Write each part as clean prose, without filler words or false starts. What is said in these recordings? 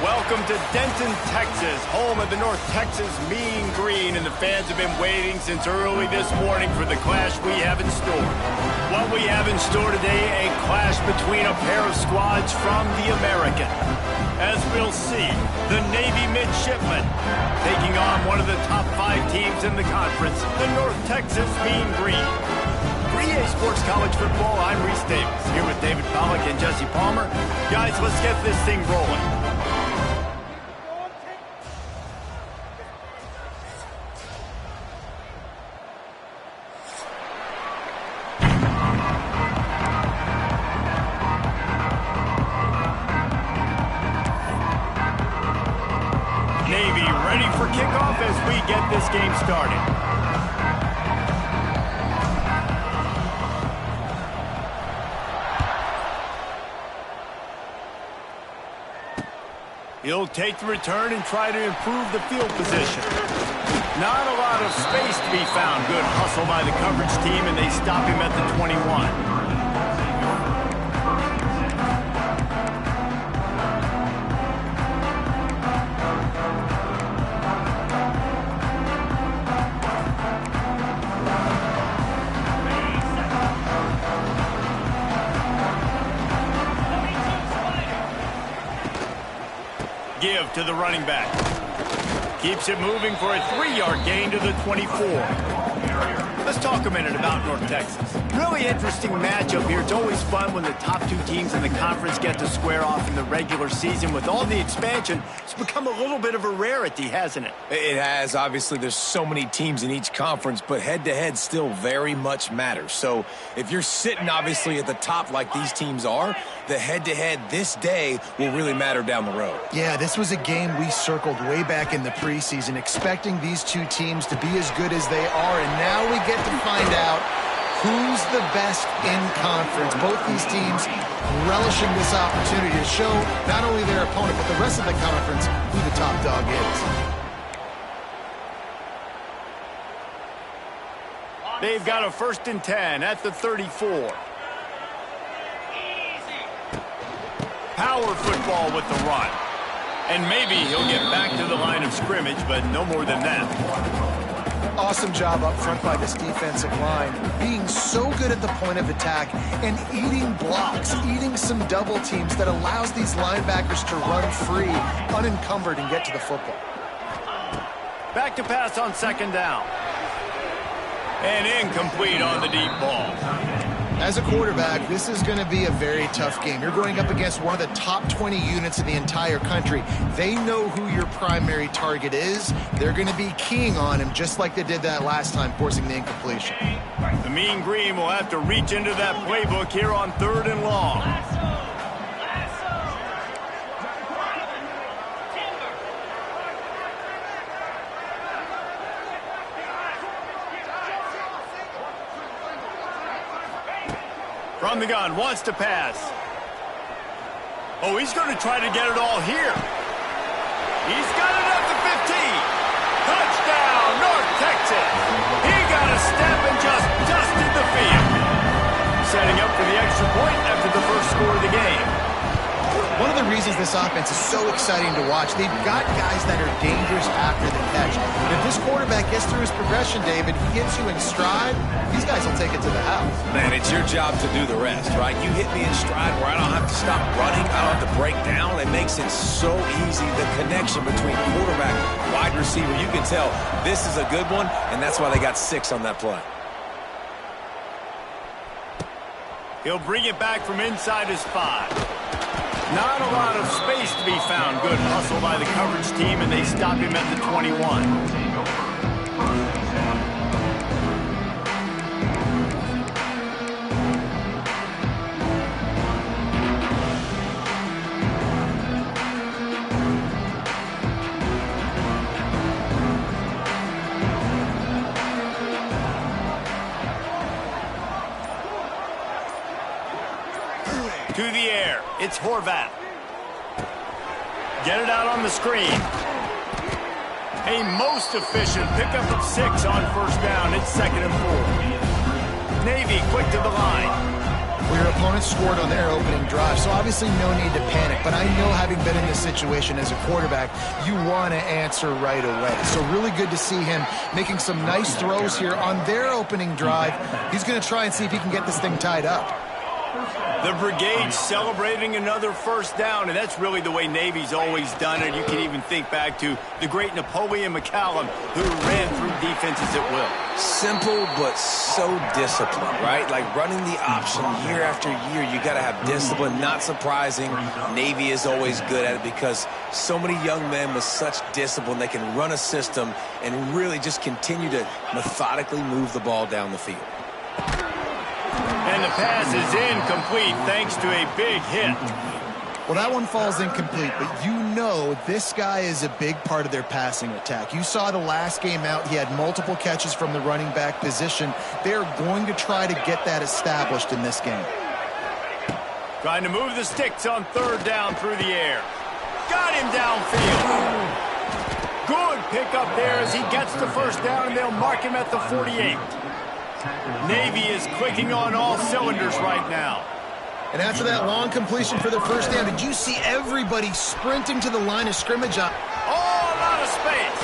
Welcome to Denton, Texas, home of the North Texas Mean Green, and the fans have been waiting since early this morning for the clash we have in store. What we have in store today, a clash between a pair of squads from the American. As we'll see, the Navy Midshipmen taking on one of the top 5 teams in the conference, the North Texas Mean Green. 3A Sports College Football, I'm Reese Davis, here with David Pollack and Jesse Palmer. Guys, let's get this thing rolling. Navy ready for kickoff as we get this game started. He'll take the return and try to improve the field position. Not a lot of space to be found. Good hustle by the coverage team, and they stop him at the 21. Give to the running back. Keeps it moving for a 3-yard gain to the 24. Let's talk a minute about North Texas. Really interesting matchup here. It's always fun when the top two teams in the conference get to square off in the regular season. With all the expansion, it's become a little bit of a rarity, hasn't it? It has. Obviously, there's so many teams in each conference, but head-to-head still very much matters. So if you're sitting, obviously, at the top like these teams are, the head-to-head this day will really matter down the road. Yeah, this was a game we circled way back in the preseason, expecting these two teams to be as good as they are, and now we get to find out who's the best in conference. Both these teams relishing this opportunity to show not only their opponent, but the rest of the conference who the top dog is. They've got a 1st and 10 at the 34. Power football with the run. And maybe he'll get back to the line of scrimmage, but no more than that. Awesome job up front by this defensive line, being so good at the point of attack and eating blocks, eating some double teams that allows these linebackers to run free, unencumbered, and get to the football. Back to pass on 2nd down. And incomplete on the deep ball. As a quarterback, this is going to be a very tough game. You're going up against one of the top 20 units in the entire country. They know who your primary target is. They're going to be keying on him just like they did that last time, forcing the incompletion. The Mean Green will have to reach into that playbook here on 3rd and long. From the gun, wants to pass. Oh, he's going to try to get it all here. He's got it up to 15. Touchdown, North Texas. He got a step and just dusted the field. Setting up for the extra point after the first score of the game. One of the reasons this offense is so exciting to watch, they've got guys that are dangerous after the catch. But if this quarterback gets through his progression, David, he gets you in stride, these guys will take it to the house. Man, it's your job to do the rest, right? You hit me in stride where I don't have to stop running, I don't have to break down. It makes it so easy, the connection between quarterback and wide receiver. You can tell this is a good one, and that's why they got 6 on that play. He'll bring it back from inside his 5. Not a lot of space to be found. Good hustle by the coverage team, and they stop him at the 21. To the air, it's Horvath. Get it out on the screen. A most efficient pickup of 6 on 1st down. It's 2nd and 4. Navy quick to the line. Well, your opponent scored on their opening drive, so obviously no need to panic. But I know, having been in this situation as a quarterback, you want to answer right away. So really good to see him making some nice throws here on their opening drive. He's going to try and see if he can get this thing tied up. The brigade celebrating another 1st down, and that's really the way Navy's always done it. You can even think back to the great Napoleon McCallum, who ran through defenses at will. Simple, but so disciplined, right? Like running the option year after year, you got to have discipline. Not surprising, Navy is always good at it because so many young men with such discipline, they can run a system and really just continue to methodically move the ball down the field. And the pass is incomplete thanks to a big hit. Well, that one falls incomplete, but you know this guy is a big part of their passing attack. You saw the last game out, he had multiple catches from the running back position. They're going to try to get that established in this game. Trying to move the sticks on 3rd down through the air. Got him downfield. Good pickup there as he gets the 1st down, and they'll mark him at the 48. Navy is clicking on all cylinders right now. And after that long completion for their 1st down, did you see everybody sprinting to the line of scrimmage? Oh, a lot of space.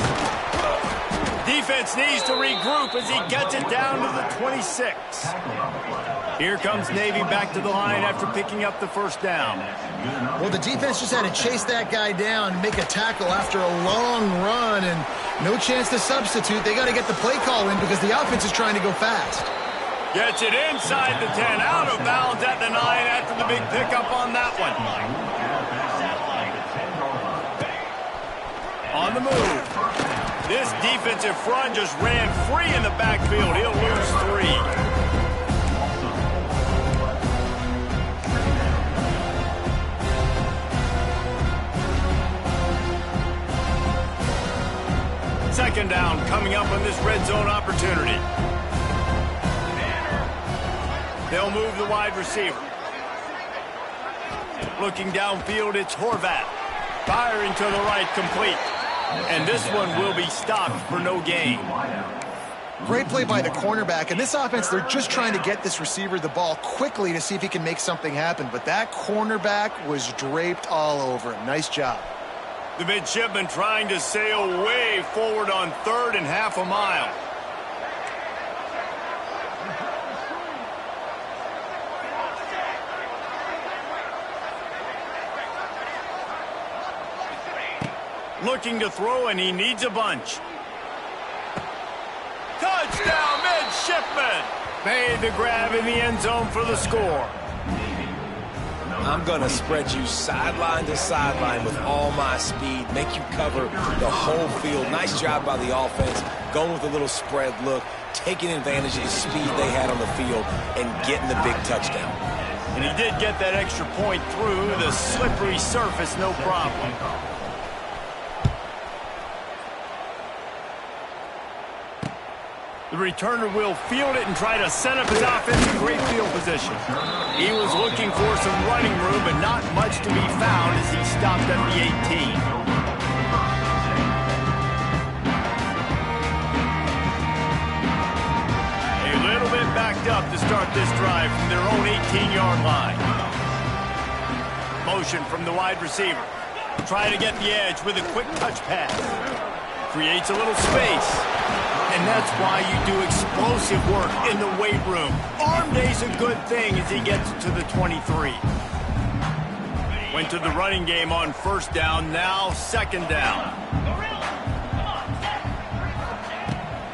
Defense needs to regroup as he gets it down to the 26. Here comes Navy back to the line after picking up the 1st down. Well, the defense just had to chase that guy down and make a tackle after a long run, and no chance to substitute. They got to get the play call in because the offense is trying to go fast. Gets it inside the 10, out of bounds at the 9 after the big pickup on that one. On the move. This defensive front just ran free in the backfield. He'll lose 3. Second down coming up on this red zone opportunity. They'll move the wide receiver. Looking downfield, it's Horvat. Firing to the right, complete. And this one will be stopped for no gain. Great play by the cornerback. And this offense, they're just trying to get this receiver the ball quickly to see if he can make something happen. But that cornerback was draped all over him. Nice job. The midshipman trying to sail way forward on 3rd and half a mile. Looking to throw, and he needs a bunch. Touchdown, midshipman! Made the grab in the end zone for the score. I'm going to spread you sideline to sideline with all my speed, make you cover the whole field. Nice job by the offense, going with a little spread look, taking advantage of the speed they had on the field, and getting the big touchdown. And he did get that extra point through the slippery surface, no problem. The returner will field it and try to set up his offense in great field position. He was looking for some running room, but not much to be found as he stopped at the 18. A little bit backed up to start this drive from their own 18-yard line. Motion from the wide receiver. Try to get the edge with a quick touch pass. Creates a little space. And that's why you do explosive work in the weight room. Arm day's a good thing as he gets to the 23. Went to the running game on 1st down, now 2nd down.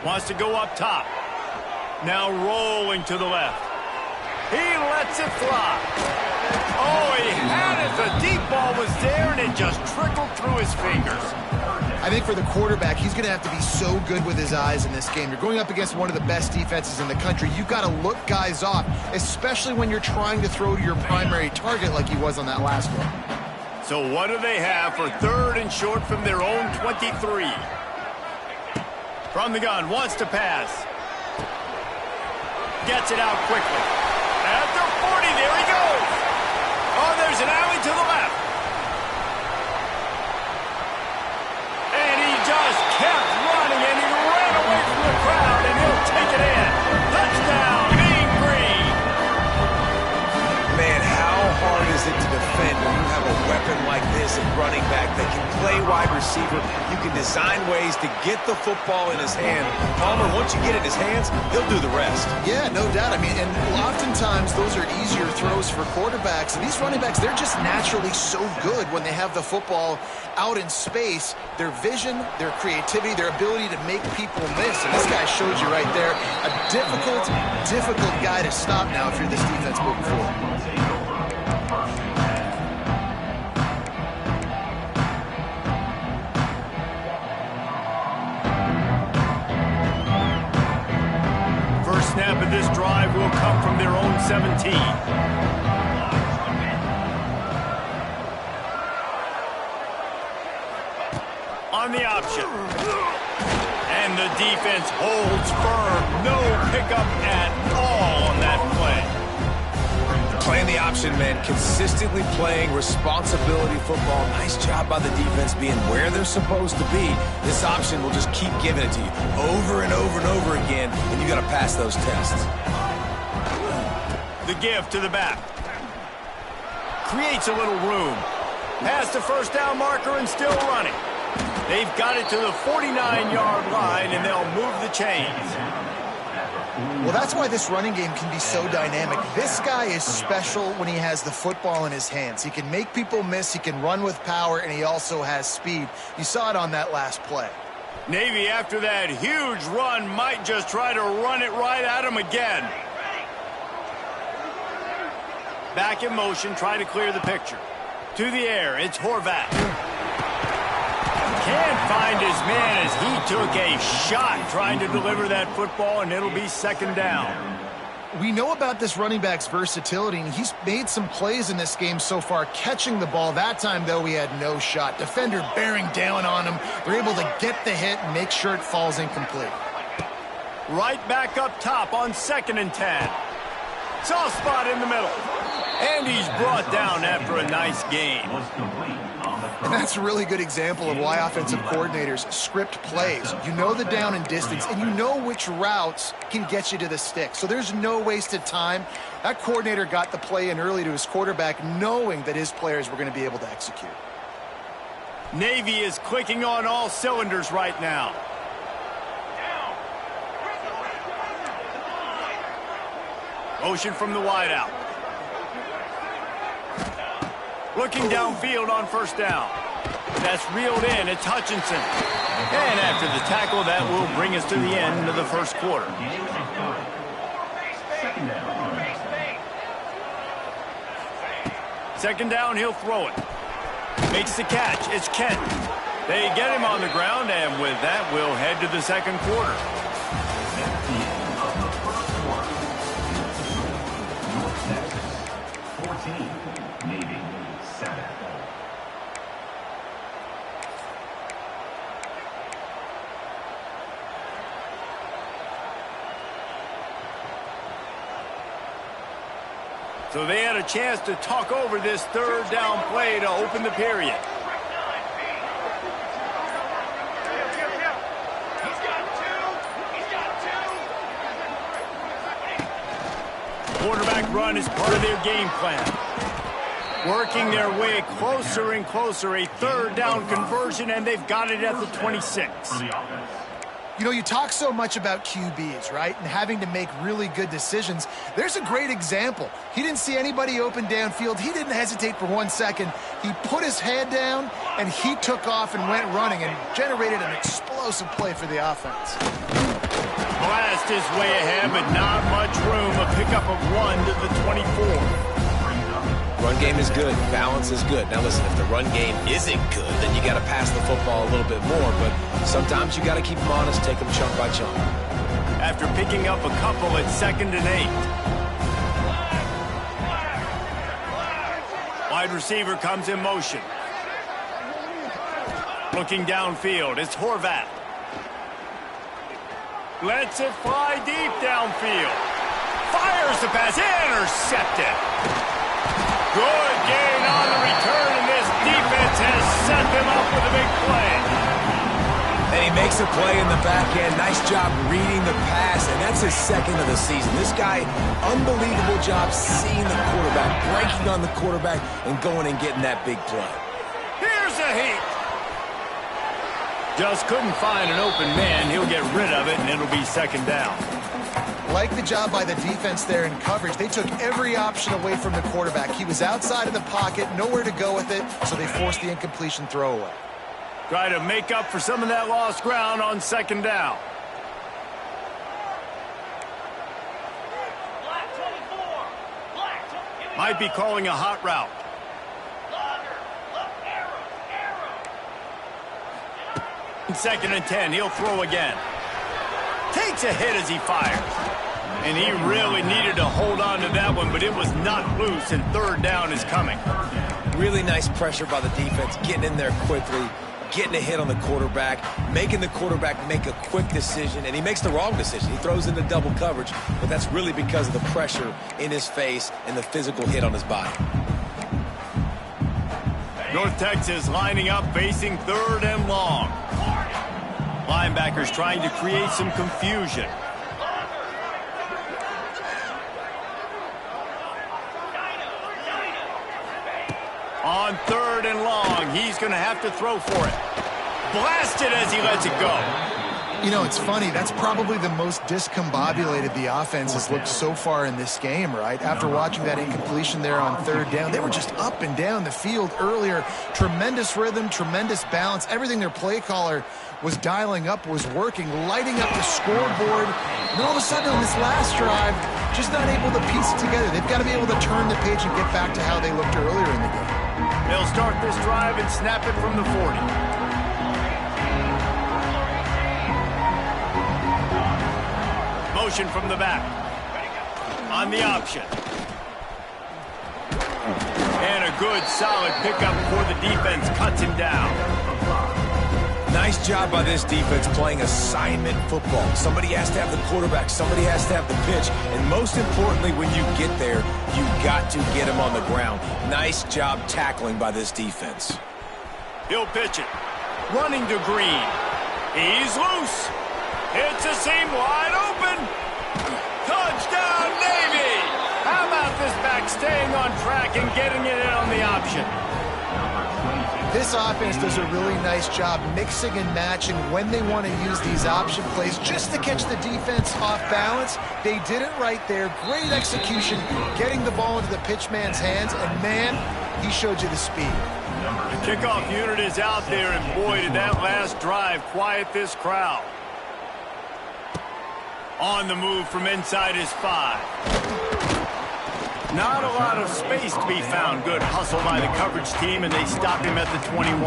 Wants to go up top. Now rolling to the left. He lets it fly. Oh, he had it. The deep ball was there, and it just trickled through his fingers. I think for the quarterback, he's going to have to be so good with his eyes in this game. You're going up against one of the best defenses in the country. You've got to look guys off, especially when you're trying to throw to your primary target like he was on that last one. So what do they have for 3rd and short from their own 23? From the gun, wants to pass. Gets it out quickly. At the 40, there he goes. Oh, there's an alley to the left. Just kept running, and he ran away from the crowd, and he'll take it in. Touchdown, Mean Green. Man, how hard is it to defend when you have a weapon like this at running back that can play wide receiver? You can design ways to get the football in his hand. Palmer, once you get it in his hands, he'll do the rest. Yeah, no doubt. I mean, and oftentimes those are easier throws for quarterbacks. And these running backs, they're just naturally so good when they have the football out in space. Their vision, their creativity, their ability to make people miss. And this guy showed you right there, a difficult guy to stop now if you're this defense moving forward. Snap of this drive will come from their own 17. On the option. And the defense holds firm. No pickup at all on that play. Playing the option, man. Consistently playing responsibility football. Nice job by the defense being where they're supposed to be. This option will just keep giving it to you over and over and over again, and you got to pass those tests. The give to the back. Creates a little room. Past the 1st down marker and still running. They've got it to the 49-yard line, and they'll move the chains. Well, that's why this running game can be so dynamic. This guy is special when he has the football in his hands. He can make people miss, he can run with power, and he also has speed. You saw it on that last play. Navy, after that huge run, might just try to run it right at him again. Back in motion, trying to clear the picture. To the air, it's Horvat. Can't find his man as he took a shot trying to deliver that football, and it'll be second down. We know about this running back's versatility, and he's made some plays in this game so far, catching the ball. That time, though, he had no shot. Defender bearing down on him. They're able to get the hit and make sure it falls incomplete. Right back up top on 2nd and 10. Soft spot in the middle. And he's brought down after a nice gain. And that's a really good example of why offensive coordinators script plays. You know the down and distance, and you know which routes can get you to the stick. So there's no wasted time. That coordinator got the play in early to his quarterback, knowing that his players were going to be able to execute. Navy is clicking on all cylinders right now. Motion from the wideout. Looking downfield on 1st down. That's reeled in. It's Hutchinson. And after the tackle, that will bring us to the end of the 1st quarter. Second down, he'll throw it. Makes the catch. It's Kent. They get him on the ground, and with that, we'll head to the 2nd quarter. So they had a chance to talk over this 3rd down play to open the period. Quarterback run is part of their game plan. Working their way closer and closer. A 3rd down conversion, and they've got it at the 26. You know, you talk so much about QBs, right? And having to make really good decisions. There's a great example. He didn't see anybody open downfield. He didn't hesitate for 1 second. He put his head down, and he took off and went running and generated an explosive play for the offense. Blast his way ahead, but not much room. A pickup of 1 to the 24. Run game is good. Balance is good. Now listen, if the run game isn't good, then you got to pass the football a little bit more. But sometimes you got to keep them honest, take them chunk by chunk. After picking up a couple at 2nd and 8. Wide receiver comes in motion. Looking downfield, it's Horvat. Lets it fly deep downfield. Fires the pass, intercepted. Good gain on the return, and this defense has set them up with a big play. And he makes a play in the back end. Nice job reading the pass, and that's his 2nd of the season. This guy, unbelievable job seeing the quarterback, breaking on the quarterback, and going and getting that big play. Here's a heat. Just couldn't find an open man. He'll get rid of it, and it'll be 2nd down. Like the job by the defense there in coverage. They took every option away from the quarterback. He was outside of the pocket, nowhere to go with it, so they forced the incompletion throwaway. Try to make up for some of that lost ground on 2nd down. Might be calling a hot route. In 2nd and 10, he'll throw again. Takes a hit as he fires. And he really needed to hold on to that one, but it was not loose, and 3rd down is coming. Really nice pressure by the defense, getting in there quickly, getting a hit on the quarterback, making the quarterback make a quick decision, and he makes the wrong decision. He throws into double coverage, but that's really because of the pressure in his face and the physical hit on his body. North Texas lining up, facing 3rd and long. Linebackers trying to create some confusion. On 3rd and long, he's going to have to throw for it. Blasted as he lets it go. You know, it's funny. That's probably the most discombobulated the offense has looked so far in this game, right? After watching that incompletion there on third down, they were just up and down the field earlier. Tremendous rhythm, tremendous balance. Everything their play caller was dialing up was working, lighting up the scoreboard. And all of a sudden on this last drive, just not able to piece it together. They've got to be able to turn the page and get back to how they looked earlier in the game. They'll start this drive and snap it from the 40. Motion from the back. On the option. And a good, solid pickup before the defense cuts him down. Nice job by this defense playing assignment football. Somebody has to have the quarterback. Somebody has to have the pitch. And most importantly, when you get there, you got to get him on the ground. Nice job tackling by this defense. He'll pitch it. Running to Green. He's loose. Hits a seam wide open. Touchdown, Navy! How about this back staying on track and getting it in on the option? This offense does a really nice job mixing and matching when they want to use these option plays just to catch the defense off balance. They did it right there. Great execution, getting the ball into the pitchman's hands, and man, he showed you the speed. The kickoff unit is out there, and boy, did that last drive quiet this crowd. On the move from inside his 5. Not a lot of space to be found. Good hustle by the coverage team, and they stop him at the 21.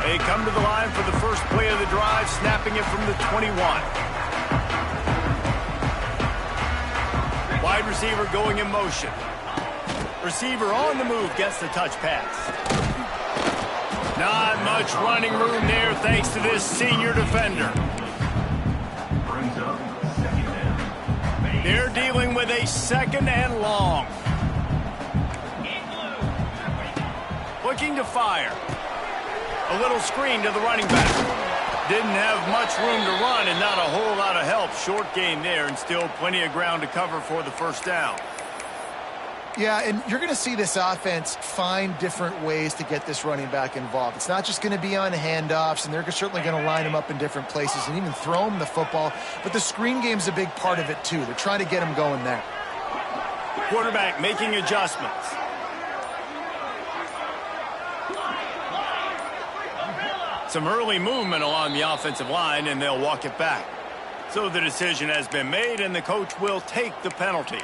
They come to the line for the first play of the drive, snapping it from the 21. Wide receiver going in motion. Receiver on the move gets the touch pass. Not much running room there thanks to this senior defender. They're dealing with a 2nd and long. Looking to fire. A little screen to the running back. Didn't have much room to run and not a whole lot of help. Short gain there and still plenty of ground to cover for the first down. Yeah, and you're going to see this offense find different ways to get this running back involved. It's not just going to be on handoffs, and they're certainly going to line him up in different places and even throw him the football. But the screen game's a big part of it, too. They're trying to get him going there. Quarterback making adjustments. Some early movement along the offensive line, and they'll walk it back. So the decision has been made, and the coach will take the penalty.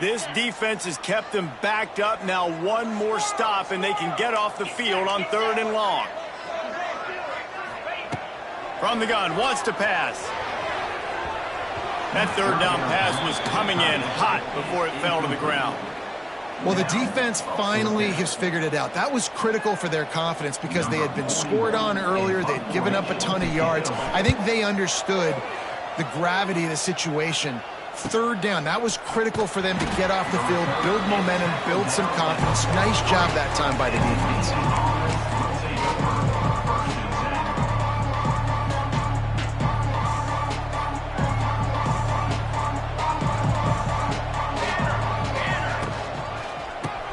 This defense has kept them backed up. Now one more stop, and they can get off the field on 3rd and long. From the gun, wants to pass. That 3rd down pass was coming in hot before it fell to the ground. Well, the defense finally has figured it out. That was critical for their confidence because they had been scored on earlier. They'd given up a ton of yards. I think they understood the gravity of the situation. 3rd down, that was critical for them to get off the field, build momentum, build some confidence. Nice job that time by the defense.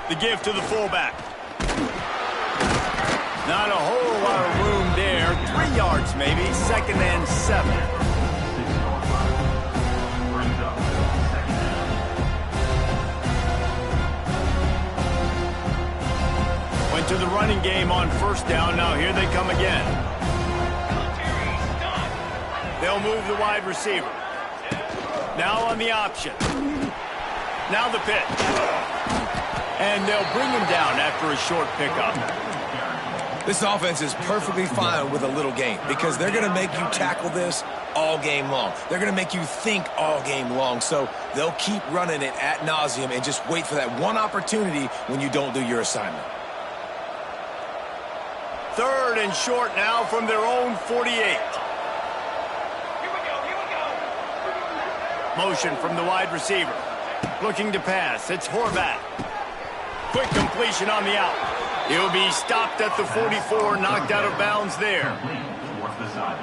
The give to the fullback. Not a whole lot of room there. 3 yards maybe. 2nd and 7. Went to the running game on 1st down. Now here they come again. They'll move the wide receiver. Now on the option. Now the pitch. And they'll bring him down after a short pickup. This offense is perfectly fine with a little game because they're going to make you tackle this all game long. They're going to make you think all game long. So they'll keep running it ad nauseum and just wait for that one opportunity when you don't do your assignment. 3rd and short now from their own 48. Motion from the wide receiver. Looking to pass. It's Horvath. Quick completion on the out. He'll be stopped at the 44, knocked out of bounds there.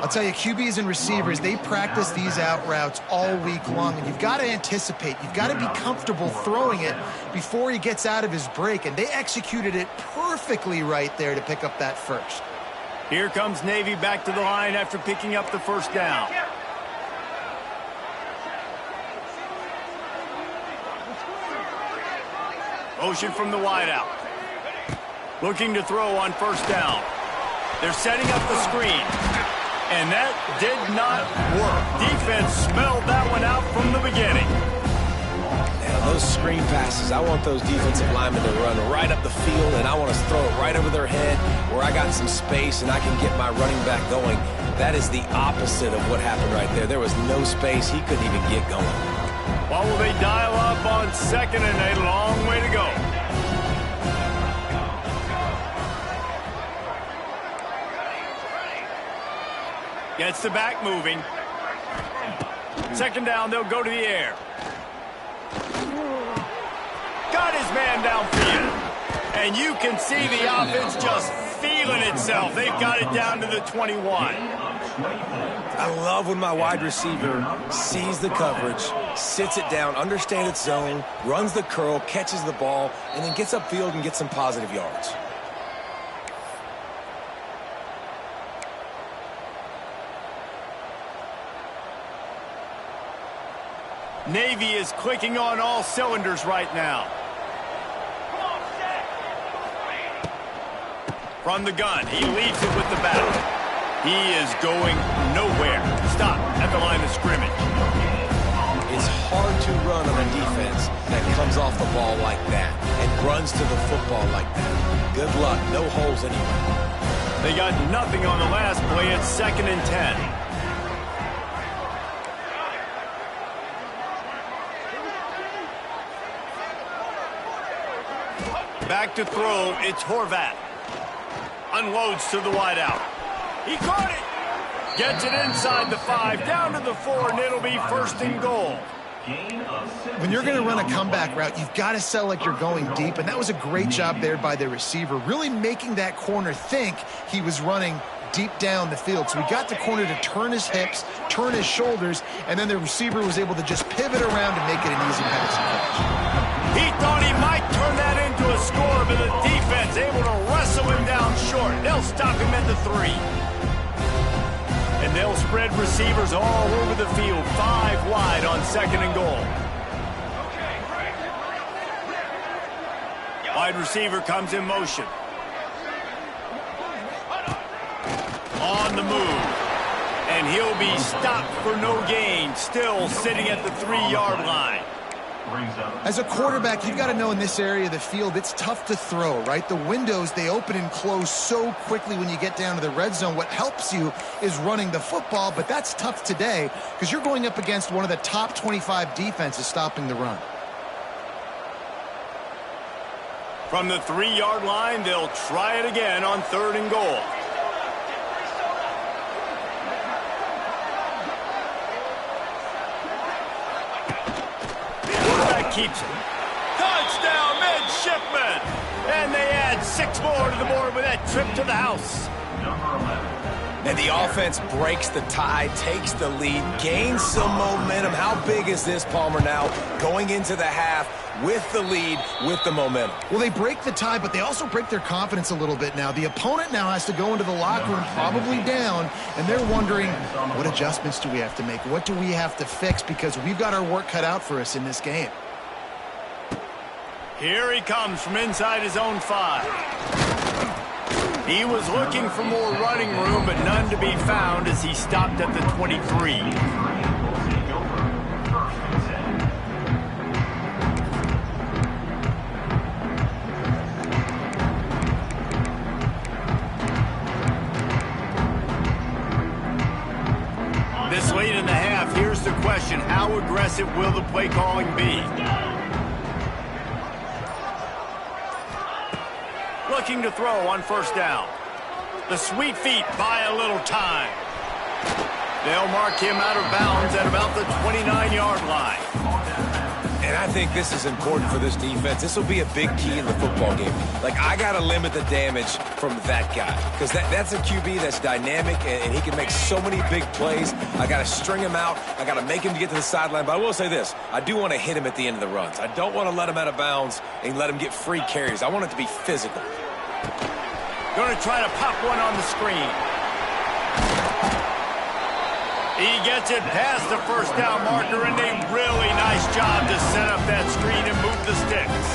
I'll tell you, QBs and receivers, they practice these out routes all week long, and you've got to anticipate. You've got to be comfortable throwing it before he gets out of his break, and they executed it perfectly right there to pick up that first. Here comes Navy back to the line after picking up the first down. Motion from the wideout. Looking to throw on first down. They're setting up the screen. And that did not work. Defense smelled that one out from the beginning. Now, those screen passes, I want those defensive linemen to run right up the field, and I want to throw it right over their head where I got some space and I can get my running back going. That is the opposite of what happened right there. There was no space. He couldn't even get going. What will they dial up on second and a long way to go? Gets the back moving. Second down, they'll go to the air. Got his man downfield. And you can see the offense just feeling itself. They've got it down to the 21. I love when my wide receiver sees the coverage, sits it down, understands its zone, runs the curl, catches the ball, and then gets upfield and gets some positive yards. Navy is clicking on all cylinders right now. From the gun, he leads it with the bat. He is going nowhere. Stop at the line of scrimmage. It's hard to run on a defense that comes off the ball like that and runs to the football like that. Good luck. No holes anywhere. They got nothing on the last play. It's 2nd and 10. Back to throw, it's Horvath. Unloads to the wideout. He caught it. Gets it inside the 5, down to the 4, and it'll be 1st and goal. When you're going to run a comeback route, you've got to sell like you're going deep, and that was a great job there by the receiver, really making that corner think he was running deep down the field. So he got the corner to turn his hips, turn his shoulders, and then the receiver was able to just pivot around and make it an easy pass and catch. He thought he might turn that into a score, but the defense able to wrestle him down short. They'll stop him at the 3. And they'll spread receivers all over the field, 5 wide on 2nd and goal. Wide receiver comes in motion. On the move. And he'll be stopped for no gain, still sitting at the 3-yard line. As a quarterback, you've got to know in this area of the field, it's tough to throw, right? The windows, they open and close so quickly when you get down to the red zone. What helps you is running the football, but that's tough today because you're going up against one of the top 25 defenses stopping the run. From the 3-yard line, they'll try it again on 3rd and goal. Keeps it. Touchdown, midshipman! And they add 6 more to the board with that trip to the house. And the offense breaks the tie, takes the lead, gains some momentum. How big is this, Palmer, now going into the half with the lead, with the momentum? Well, they break the tie, but they also break their confidence a little bit now. The opponent now has to go into the locker room probably down, and they're wondering, what adjustments do we have to make? What do we have to fix? Because we've got our work cut out for us in this game. Here he comes from inside his own 5. He was looking for more running room, but none to be found as he stopped at the 23. This late in the half, here's the question: how aggressive will the play calling be? Looking to throw on 1st down. The sweet feet buy a little time. They'll mark him out of bounds at about the 29-yard line. And I think this is important for this defense. This will be a big key in the football game. Like, I got to limit the damage from that guy because that's a QB that's dynamic, and he can make so many big plays. I got to string him out. I got to make him to get to the sideline. But I will say this. I do want to hit him at the end of the runs. I don't want to let him out of bounds and let him get free carries. I want it to be physical. Going to try to pop one on the screen. He gets it past the first down marker, and a really nice job to set up that screen and move the sticks.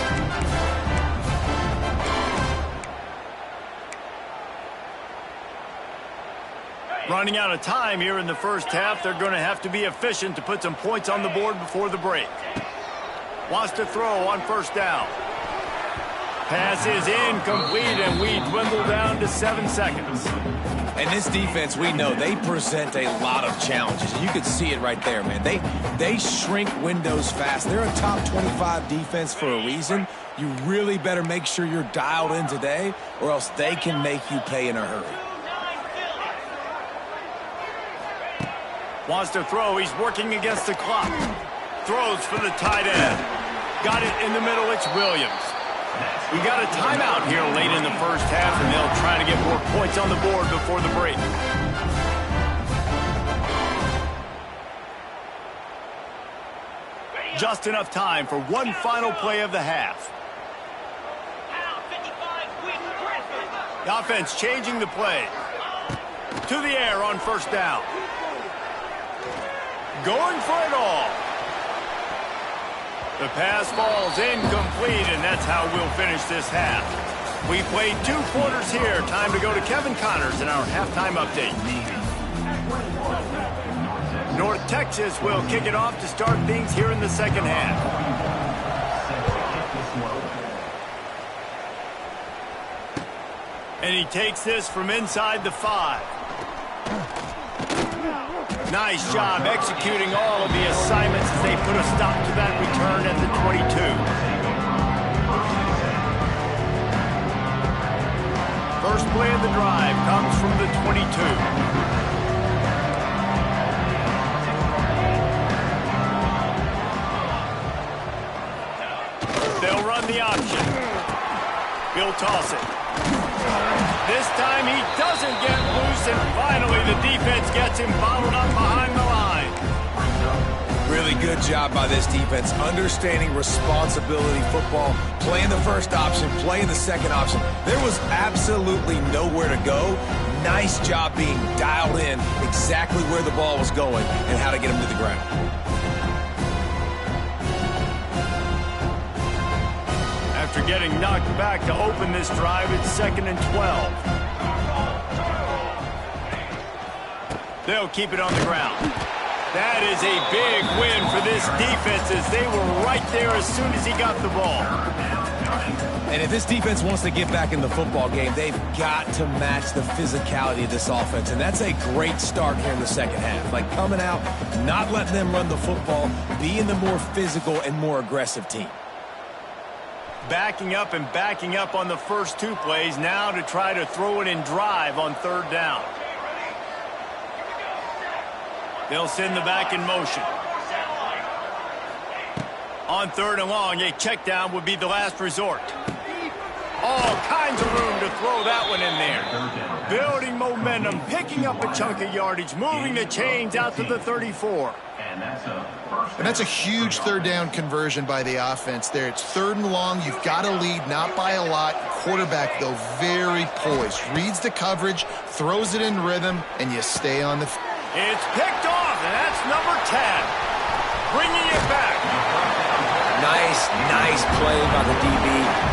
Running out of time here in the first half. They're going to have to be efficient to put some points on the board before the break. Wants to throw on first down. Pass is incomplete, and we dwindle down to 7 seconds. And this defense, we know, they present a lot of challenges. You can see it right there, man. They shrink windows fast. They're a top 25 defense for a reason. You really better make sure you're dialed in today, or else they can make you pay in a hurry. Wants to throw. He's working against the clock. Throws for the tight end. Got it in the middle. It's Williams. We got a timeout here late in the first half, and they'll try to get more points on the board before the break. Just enough time for one final play of the half. The offense changing the play. To the air on first down. Going for it all. The pass falls incomplete, and that's how we'll finish this half. We played 2 quarters here. Time to go to Kevin Connors in our halftime update. North Texas will kick it off to start things here in the second half. And he takes this from inside the 5. Nice job executing all of the assignments as they put a stop to that return at the 22. First play of the drive comes from the 22. They'll run the option. He'll toss it. This time he doesn't get loose, and finally the defense gets him bottled up behind the line. Really good job by this defense, understanding responsibility football, playing the first option, playing the second option. There was absolutely nowhere to go. Nice job being dialed in exactly where the ball was going and how to get him to the ground. After getting knocked back to open this drive, it's 2nd and 12. They'll keep it on the ground. That is a big win for this defense as they were right there as soon as he got the ball. And if this defense wants to get back in the football game, they've got to match the physicality of this offense. And that's a great start here in the second half. Like coming out, not letting them run the football, being the more physical and more aggressive team. Backing up and backing up on the first 2 plays now to try to throw it in drive on 3rd down. They'll send the back in motion. On 3rd and long, a check down would be the last resort. All kinds of room to throw that one in there. Building momentum, picking up a chunk of yardage, moving the chains out to the 34. And that's a huge 3rd down conversion by the offense there. It's 3rd and long. You've got to lead, not by a lot. Quarterback, though, very poised. Reads the coverage, throws it in rhythm, and you stay on the field. It's picked off, and that's number 10. Bringing it back. Nice play by the DB.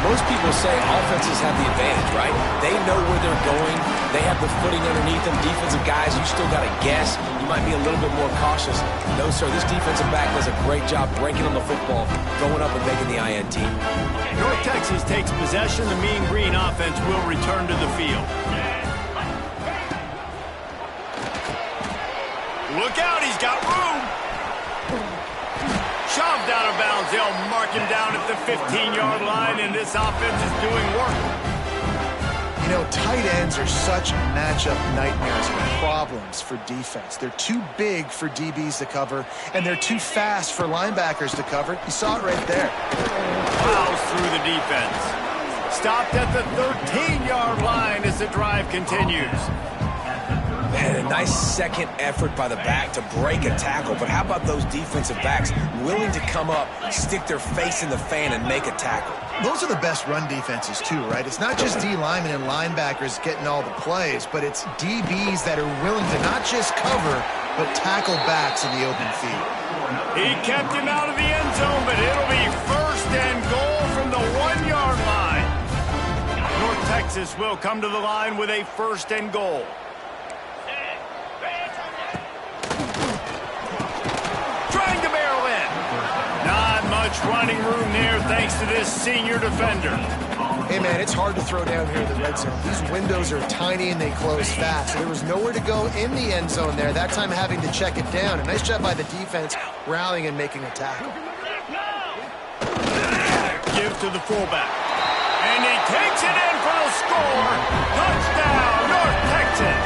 Most people say offenses have the advantage, right? They know where they're going. They have the footing underneath them. Defensive guys, you still got to guess. You might be a little bit more cautious. No, sir, this defensive back does a great job breaking on the football, going up and making the INT. North Texas takes possession. The Mean Green offense will return to the field. Look out, he's got room. Shoved out of bounds. They'll mark him down at the 15-yard line, and this offense is doing work. You know, tight ends are such matchup nightmares and problems for defense. They're too big for DBs to cover, and they're too fast for linebackers to cover. You saw it right there. Plows through the defense. Stopped at the 13-yard line as the drive continues. Man, a nice second effort by the back to break a tackle, but how about those defensive backs willing to come up, stick their face in the fan, and make a tackle? Those are the best run defenses too, right? It's not just D linemen and linebackers getting all the plays, but it's DBs that are willing to not just cover, but tackle backs in the open field. He kept him out of the end zone, but it'll be first and goal from the 1-yard line. North Texas will come to the line with a first and goal. Trying to barrel in. Not much running room there thanks to this senior defender. Hey, man, it's hard to throw down here in the red zone. These windows are tiny and they close fast. So there was nowhere to go in the end zone there. That time having to check it down. A nice job by the defense rallying and making a tackle. Give to the fullback. And he takes it in for the score. Touchdown, North Texas.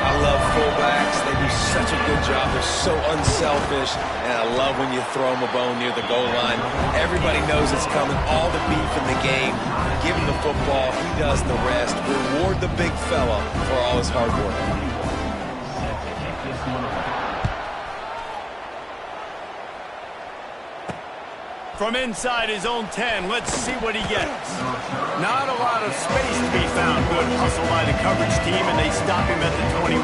I love fullbacks. They do such a good job. They're so unselfish, and I love when you throw them a bone near the goal line. Everybody knows it's coming. All the beef in the game. Give him the football. He does the rest. Reward the big fella for all his hard work. From inside his own 10, let's see what he gets. Not a lot of space to be found. Good hustle by the coverage team, and they stop him at the 21.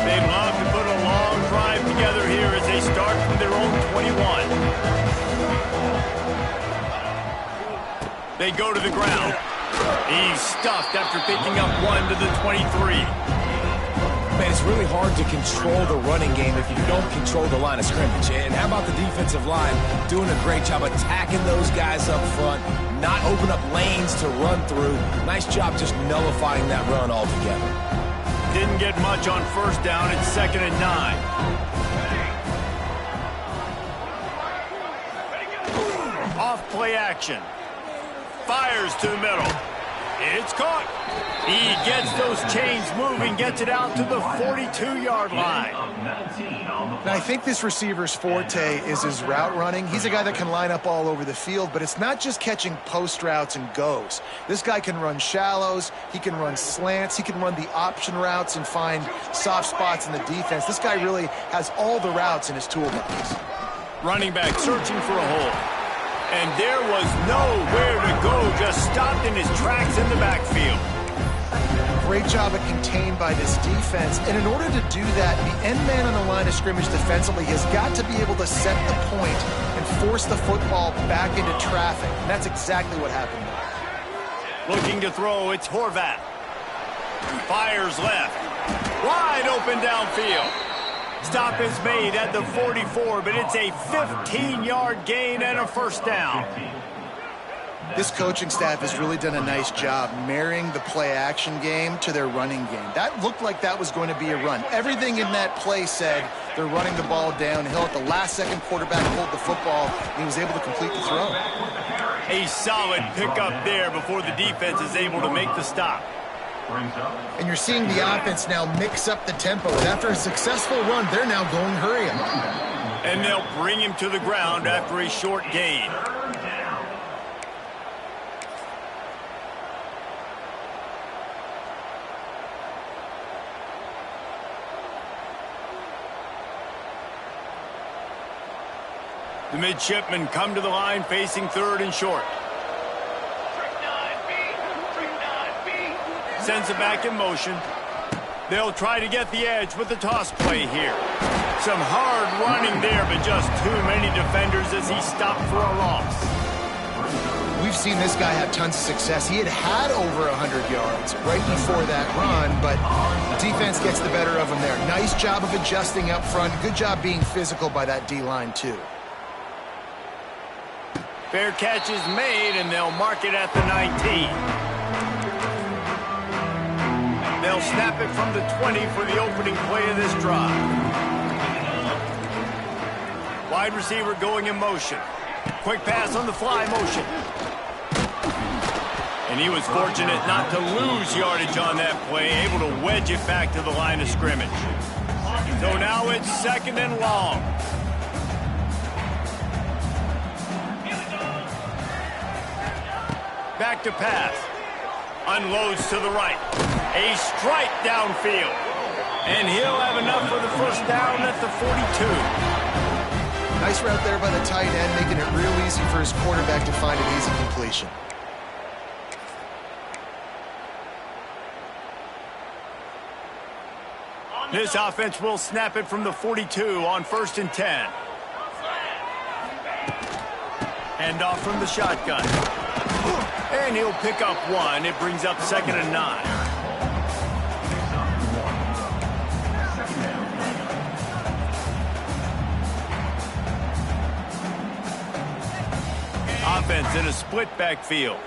They'd love to put a long drive together here as they start from their own 21. They go to the ground. He's stuffed after picking up one to the 23. Man, it's really hard to control the running game if you don't control the line of scrimmage. And how about the defensive line doing a great job attacking those guys up front, not open up lanes to run through. Nice job just nullifying that run altogether. Didn't get much on first down. It's 2nd and 9. Off play action. Fires to the middle. It's caught. He gets those chains moving, gets it out to the 42-yard line. Now, I think this receiver's forte is his route running. He's a guy that can line up all over the field, but it's not just catching post routes and goes. This guy can run shallows, he can run slants, he can run the option routes and find soft spots in the defense. This guy really has all the routes in his toolbox. Running back searching for a hole. And there was nowhere to go, just stopped in his tracks in the backfield. Great job of contained by this defense. And in order to do that, the end man on the line of scrimmage defensively has got to be able to set the point and force the football back into traffic. And that's exactly what happened there. Looking to throw, it's Horvat. Fires left. Wide open downfield. Stop is made at the 44, but it's a 15-yard gain and a first down. This coaching staff has really done a nice job marrying the play-action game to their running game. That looked like that was going to be a run. Everything in that play said they're running the ball downhill. At the last second, quarterback pulled the football, and he was able to complete the throw. A solid pickup there before the defense is able to make the stop. And you're seeing the offense now mix up the tempo. And after a successful run, they're now going hurry up. And they'll bring him to the ground after a short gain. The midshipmen come to the line facing 3rd and short. Sends it back in motion. They'll try to get the edge with the toss play here. Some hard running there, but just too many defenders as he stopped for a loss. We've seen this guy have tons of success. He had over 100 yards right before that run, but the defense gets the better of him there. Nice job of adjusting up front. Good job being physical by that D-line, too. Fair catch is made, and they'll mark it at the 19. They'll snap it from the 20 for the opening play of this drive. Wide receiver going in motion. Quick pass on the fly motion. And he was fortunate not to lose yardage on that play, able to wedge it back to the line of scrimmage. So now it's 2nd and long. Back to pass. Unloads to the right. A strike downfield. And he'll have enough for the first down at the 42. Nice route there by the tight end, making it real easy for his quarterback to find an easy completion. This offense will snap it from the 42 on 1st and 10. Hand off from the shotgun. And he'll pick up 1. It brings up 2nd and 9. Offense in a split backfield.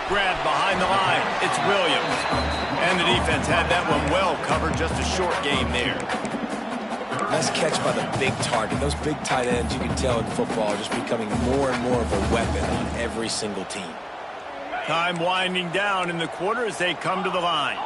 Grab behind the line. It's Williams. And the defense had that one well covered. Just a short game there. Nice catch by the big target. Those big tight ends, you can tell in football, are just becoming more and more of a weapon on every single team. Time winding down in the quarter as they come to the line.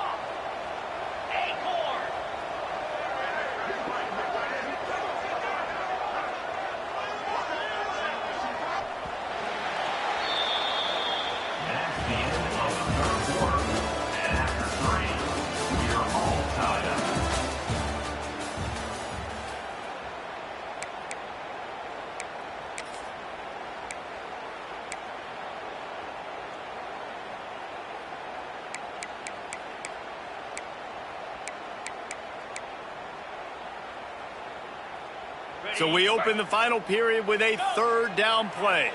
So we open the final period with a 3rd down play.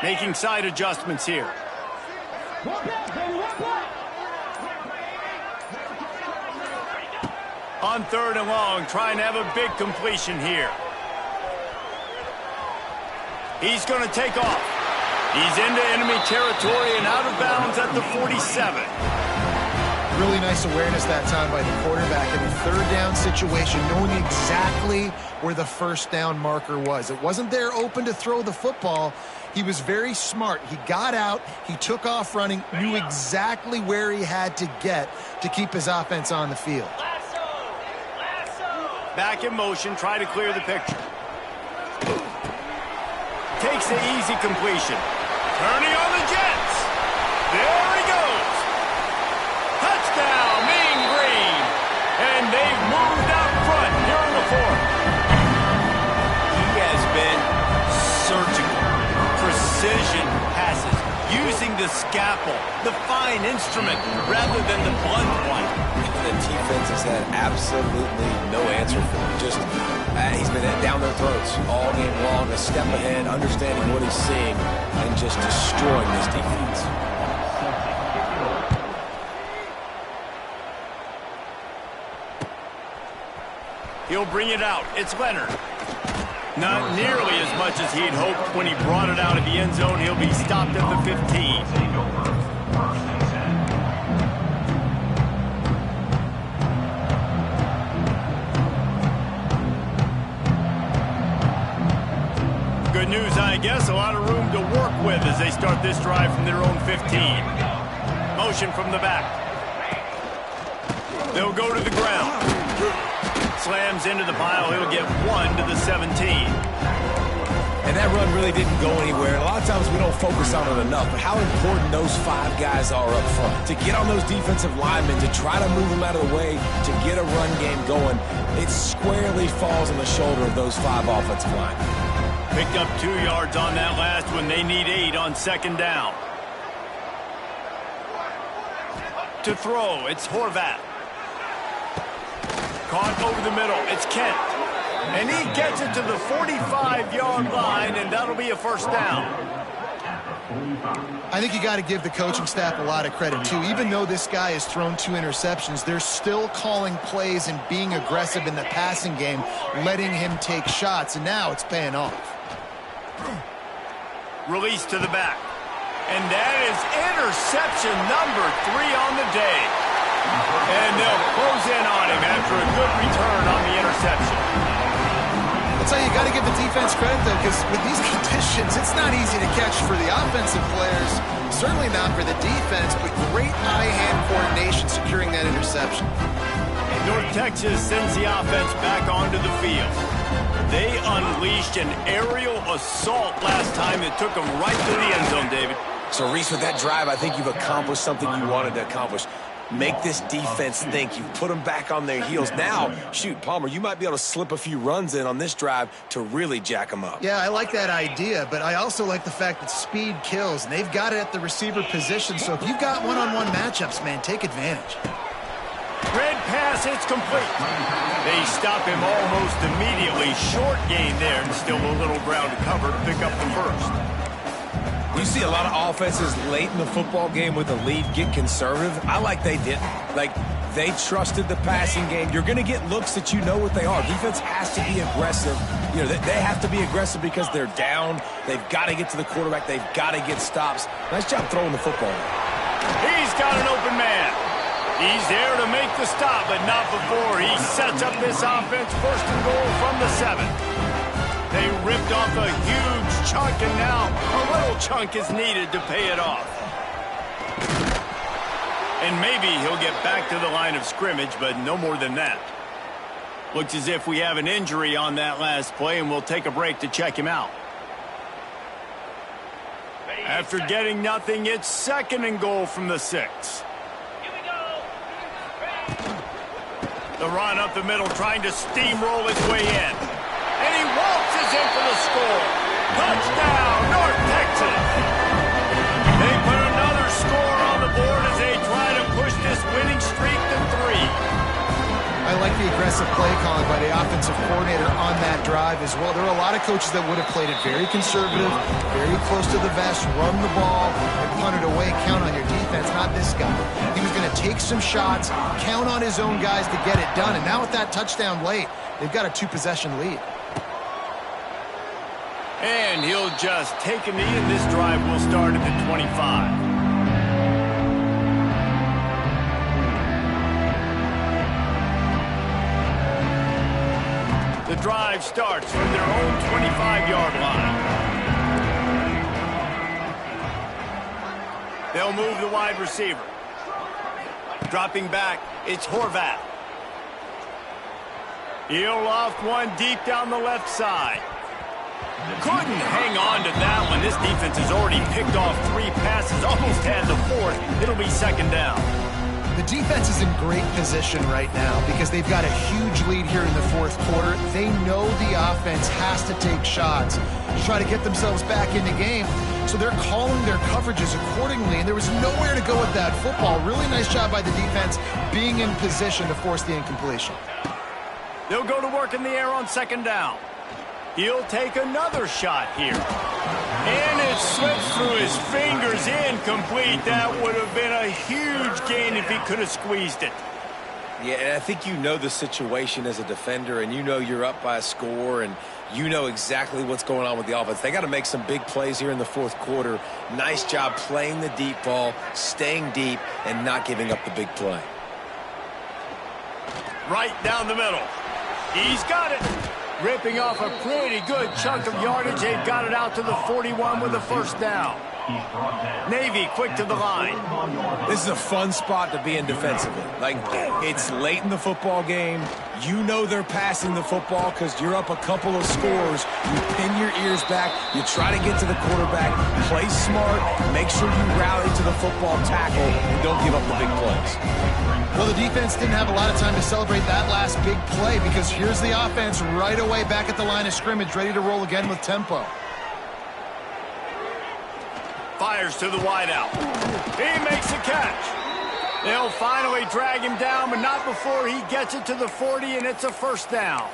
Making side adjustments here. On 3rd and long, trying to have a big completion here. He's going to take off. He's into enemy territory and out of bounds at the 47. Really nice awareness that time by the quarterback in the 3rd down situation, knowing exactly where the 1st down marker was. It wasn't there open to throw the football. He was very smart. He got out, he took off running, knew exactly where he had to get to keep his offense on the field. Back in motion, try to clear the picture. Takes the easy completion. Turning on the Jets. There he goes. Touchdown, Mean Green. And they've moved out front here in the 4th. He has been surgical. Precision passes. Using the scalpel, the fine instrument, rather than the blunt one. The defense has had absolutely no answer for him. Just, he's been down their throats all game long, a step ahead, understanding what he's seeing, and just destroying this defense. He'll bring it out. It's Leonard. Not nearly as much as he'd hoped when he brought it out of the end zone. He'll be stopped at the 15. Good news, I guess. A lot of room to work with as they start this drive from their own 15. Motion from the back. They'll go to the ground. Slams into the pile. He'll get 1 to the 17. And that run really didn't go anywhere. And a lot of times we don't focus on it enough, but how important those 5 guys are up front. To get on those defensive linemen, to try to move them out of the way, to get a run game going, it squarely falls on the shoulder of those 5 offensive linemen. Picked up 2 yards on that last one. They need 8 on 2nd down. To throw, it's Horvath. Caught over the middle. It's Kent. And he gets it to the 45-yard line, and that'll be a 1st down. I think you got to give the coaching staff a lot of credit, too. Even though this guy has thrown 2 interceptions, they're still calling plays and being aggressive in the passing game, letting him take shots, and now it's paying off. Release to the back. And that is interception number 3 on the day. And they'll close in on him after a good return on the interception. I'll tell you, you got to give the defense credit, though, because with these conditions, it's not easy to catch for the offensive players. Certainly not for the defense, but great eye-hand coordination securing that interception. And North Texas sends the offense back onto the field. They unleashed an aerial assault last time that took them right to the end zone, David. So, Reese, with that drive, I think you've accomplished something you wanted to accomplish. Make this defense think. You've put them back on their heels. Now, shoot, Palmer, you might be able to slip a few runs in on this drive to really jack them up. Yeah, I like that idea, but I also like the fact that speed kills, and they've got it at the receiver position. So if you've got one-on-one matchups, man, take advantage. Red pass, it's complete. They stop him almost immediately. Short gain there, and still a little ground to cover to pick up the first. You see a lot of offenses late in the football game with a lead get conservative. I like they didn't. Like, they trusted the passing game. You're going to get looks that you know what they are. Defense has to be aggressive. You know, they have to be aggressive because they're down. They've got to get to the quarterback. They've got to get stops. Nice job throwing the football. He's got an open man. He's there to make the stop, but not before he sets up this offense. First and goal from the 7. They ripped off a huge chunk, and now a little chunk is needed to pay it off. And maybe he'll get back to the line of scrimmage, but no more than that. Looks as if we have an injury on that last play, and we'll take a break to check him out. After getting nothing, it's second and goal from the 6. The run up the middle, trying to steamroll his way in. And he waltzes in for the score. Touchdown, North Texas. They put another score on the board as they try to push this winning streak to 3. I like the aggressive play calling by the offensive coordinator on that drive as well. There are a lot of coaches that would have played it very conservative, very close to the vest, run the ball, and punt it away, count on your defense. Not this guy. He was going to take some shots, count on his own guys to get it done. And now with that touchdown late, they've got a 2-possession lead. And he'll just take a knee, and this drive will start at the 25. The drive starts from their own 25-yard line. They'll move the wide receiver. Dropping back, it's Horvath. He'll loft one deep down the left side. Couldn't hang on to that one. This defense has already picked off 3 passes, almost had the 4th. It'll be second down. The defense is in great position right now because they've got a huge lead here in the 4th quarter. They know the offense has to take shots to try to get themselves back in the game. So they're calling their coverages accordingly, and there was nowhere to go with that football. Really nice job by the defense being in position to force the incompletion. They'll go to work in the air on second down. He'll take another shot here. And it slips through his fingers, incomplete. That would have been a huge gain if he could have squeezed it. Yeah, and I think you know the situation as a defender, and you know you're up by a score, and you know exactly what's going on with the offense. They got to make some big plays here in the 4th quarter. Nice job playing the deep ball, staying deep, and not giving up the big play. Right down the middle. He's got it. Ripping off a pretty good chunk of yardage. They've got it out to the 41 with a first down. Navy quick to the line. This is a fun spot to be in defensively. Like, it's late in the football game. You know they're passing the football because you're up a couple of scores. You pin your ears back. You try to get to the quarterback. Play smart. Make sure you rally to the football tackle and don't give up the big plays. Well, the defense didn't have a lot of time to celebrate that last big play because here's the offense right away back at the line of scrimmage, ready to roll again with tempo. Fires to the wideout. He makes the catch. They'll finally drag him down, but not before he gets it to the 40, and it's a first down.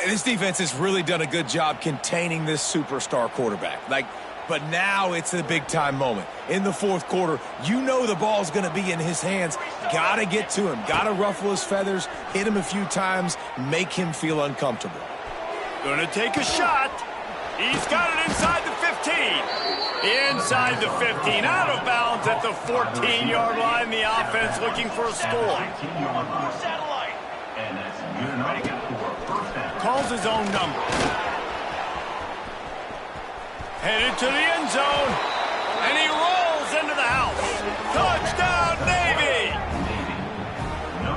And this defense has really done a good job containing this superstar quarterback. But now it's a big-time moment. In the 4th quarter, you know the ball's going to be in his hands. Got to get to him. Got to ruffle his feathers, hit him a few times, make him feel uncomfortable. Going to take a shot. He's got it inside the 15. Inside the 15, out of bounds at the 14-yard line. The offense looking for a score. Calls his own number. Headed to the end zone. And he rolls into the house. Touchdown, Navy!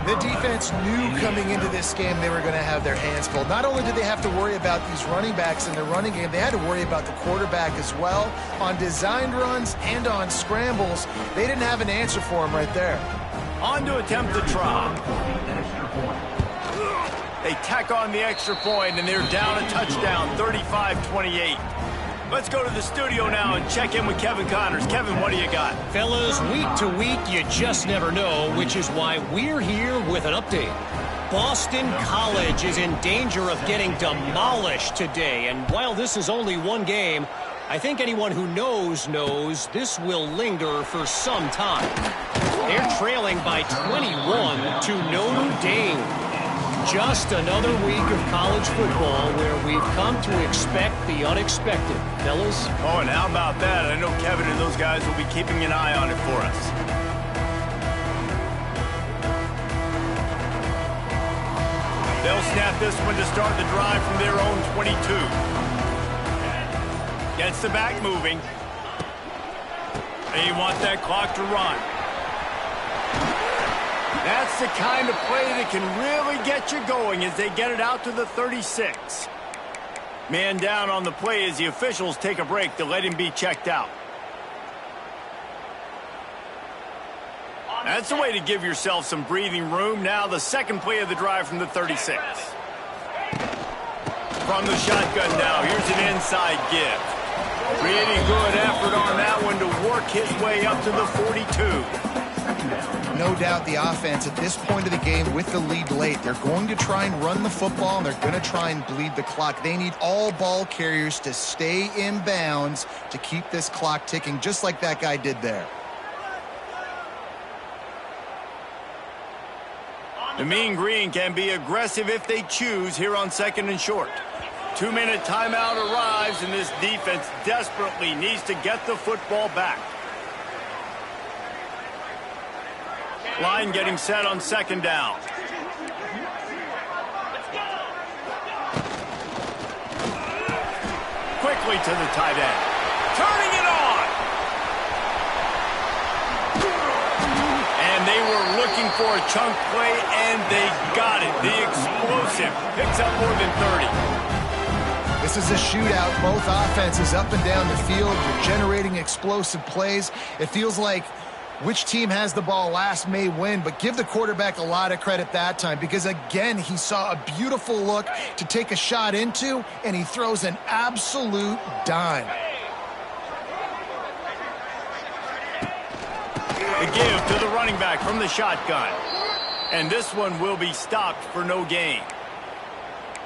The defense knew coming into this game they were going to have their hands full. Not only did they have to worry about these running backs in the running game, they had to worry about the quarterback as well. On designed runs and on scrambles, they didn't have an answer for him right there. On to attempt the try. They tack on the extra point, and they're down a touchdown, 35-28. Let's go to the studio now and check in with Kevin Connors. Kevin, what do you got? Fellas, week to week, you just never know, which is why we're here with an update. Boston College is in danger of getting demolished today, and while this is only one game, I think anyone who knows this will linger for some time. They're trailing by 21 to Notre Dame. Just another week of college football where we've come to expect the unexpected, fellas. Oh, and how about that? I know Kevin and those guys will be keeping an eye on it for us. They'll snap this one to start the drive from their own 22. Gets the back moving. They want that clock to run. That's the kind of play that can really get you going as they get it out to the 36. Man down on the play as the officials take a break to let him be checked out. That's the way to give yourself some breathing room. Now the second play of the drive from the 36. From the shotgun now, here's an inside give. Pretty good effort on that one to work his way up to the 42. No doubt the offense at this point of the game with the lead late, they're going to try and run the football and they're going to try and bleed the clock. They need all ball carriers to stay in bounds to keep this clock ticking just like that guy did there. The Mean Green can be aggressive if they choose here on second and short. 2-minute timeout arrives and this defense desperately needs to get the football back. Line getting set on second down. Quickly to the tight end. Turning it on. And they were looking for a chunk play, and they got it. The explosive picks up more than 30. This is a shootout. Both offenses up and down the field. They're generating explosive plays. It feels like which team has the ball last may win, but give the quarterback a lot of credit that time because, again, he saw a beautiful look to take a shot into, and he throws an absolute dime. The give to the running back from the shotgun. And this one will be stopped for no gain.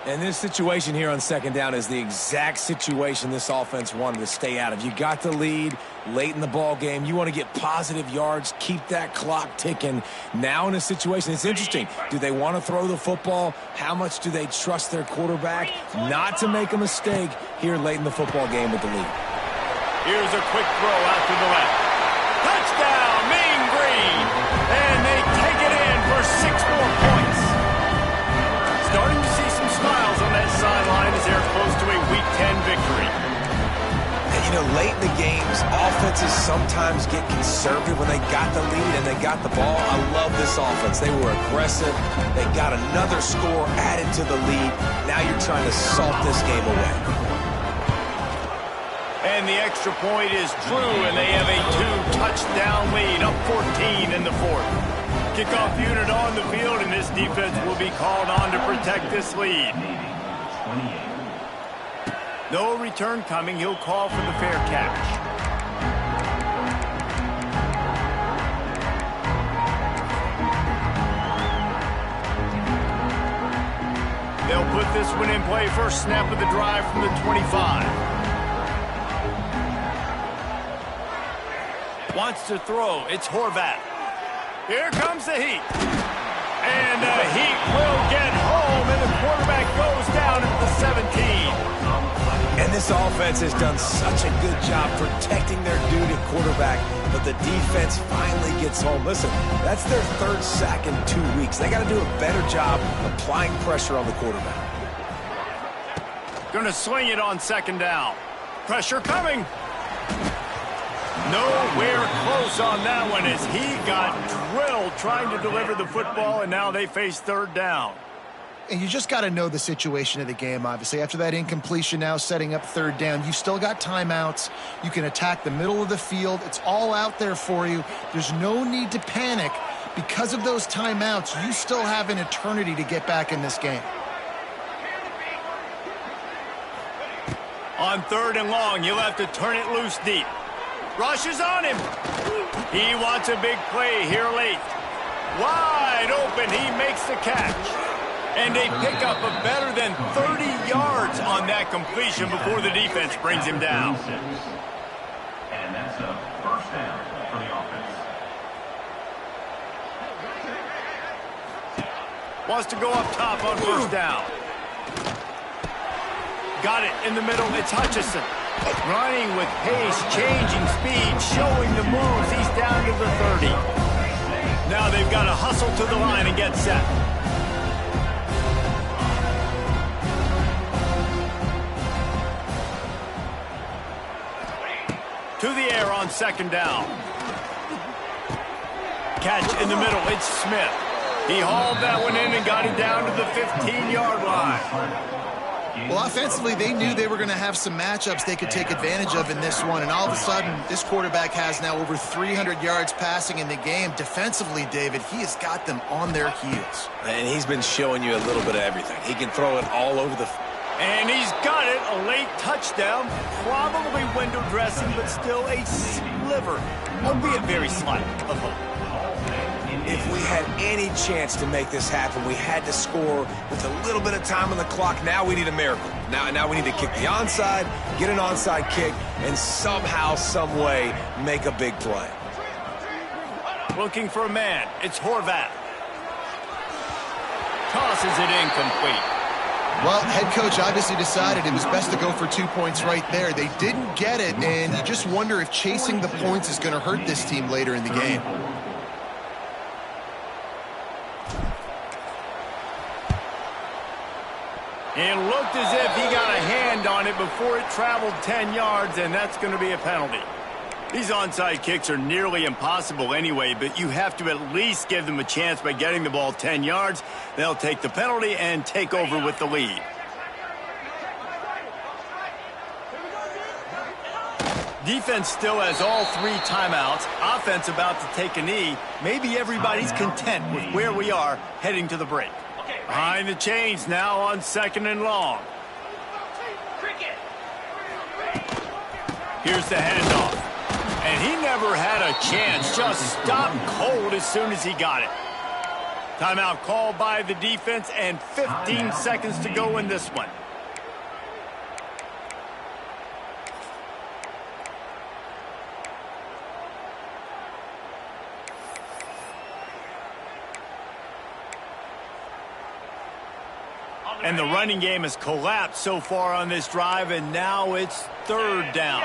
And this situation here on second down is the exact situation this offense wanted to stay out of. You got the lead late in the ball game. You want to get positive yards, keep that clock ticking. Now in a situation, it's interesting. Do they want to throw the football? How much do they trust their quarterback not to make a mistake here late in the football game with the lead? Here's a quick throw out to the left. Touchdown, Mean Green! And they take it in for 6 more points. Starting to see some smiles on that sideline as they're close to a Week 10 victory. And, you know, late in the games, offenses sometimes get conservative when they got the lead and they got the ball. I love this offense. They were aggressive. They got another score added to the lead. Now you're trying to salt this game away. And the extra point is true, and they have a 2-touchdown lead, up 14 in the fourth. Kickoff unit on the field, and this defense will be called on to protect this lead. No return coming. He'll call for the fair catch. They'll put this one in play. First snap of the drive from the 25. Wants to throw. It's Horvat. Here comes the heat. And the heat will get home, and the quarterback goes down at the 17. And this This offense has done such a good job protecting their dude at quarterback, but the defense finally gets home. Listen, that's their third sack in 2 weeks. They got to do a better job applying pressure on the quarterback. Going to swing it on second down. Pressure coming. Nowhere close on that one as he got drilled trying to deliver the football, and now they face third down. And you just got to know the situation of the game, obviously. After that incompletion now setting up third down, you've still got timeouts. You can attack the middle of the field. It's all out there for you. There's no need to panic. Because of those timeouts, you still have an eternity to get back in this game. On third and long, you'll have to turn it loose deep. Rush is on him. He wants a big play here late. Wide open, he makes the catch. And they pick up a better than 30 yards on that completion before the defense brings him down. And that's a first down for the offense. Wants to go up top on first down. Got it in the middle. It's Hutchinson. Running with pace, changing speed, showing the moves. He's down to the 30. Now they've got to hustle to the line and get set. To the air on second down. Catch in the middle. It's Smith. He hauled that one in and got it down to the 15-yard line. Well, offensively, they knew they were going to have some matchups they could take advantage of in this one, and all of a sudden, this quarterback has now over 300 yards passing in the game. Defensively, David, he has got them on their heels. And he's been showing you a little bit of everything. He can throw it all over the... And he's got it, a late touchdown, probably window dressing, but still a sliver, albeit very slight, of hope. If we had any chance to make this happen, we had to score with a little bit of time on the clock. Now we need a miracle. Now we need to kick the onside, get an onside kick, and somehow, some way, make a big play. Looking for a man. It's Horvath. Tosses it incomplete. Well, head coach obviously decided it was best to go for 2 points right there. They didn't get it, and you just wonder if chasing the points is going to hurt this team later in the game. It looked as if he got a hand on it before it traveled 10 yards, and that's going to be a penalty. These onside kicks are nearly impossible anyway, but you have to at least give them a chance by getting the ball 10 yards. They'll take the penalty and take over with the lead. Defense still has all 3 timeouts. Offense about to take a knee. Maybe everybody's content with where we are heading to the break. Behind the chains now on second and long. Here's the handoff. And he never had a chance. Just stopped cold as soon as he got it. Timeout called by the defense and 15 seconds to go in this one. And the running game has collapsed so far on this drive, and now it's third down.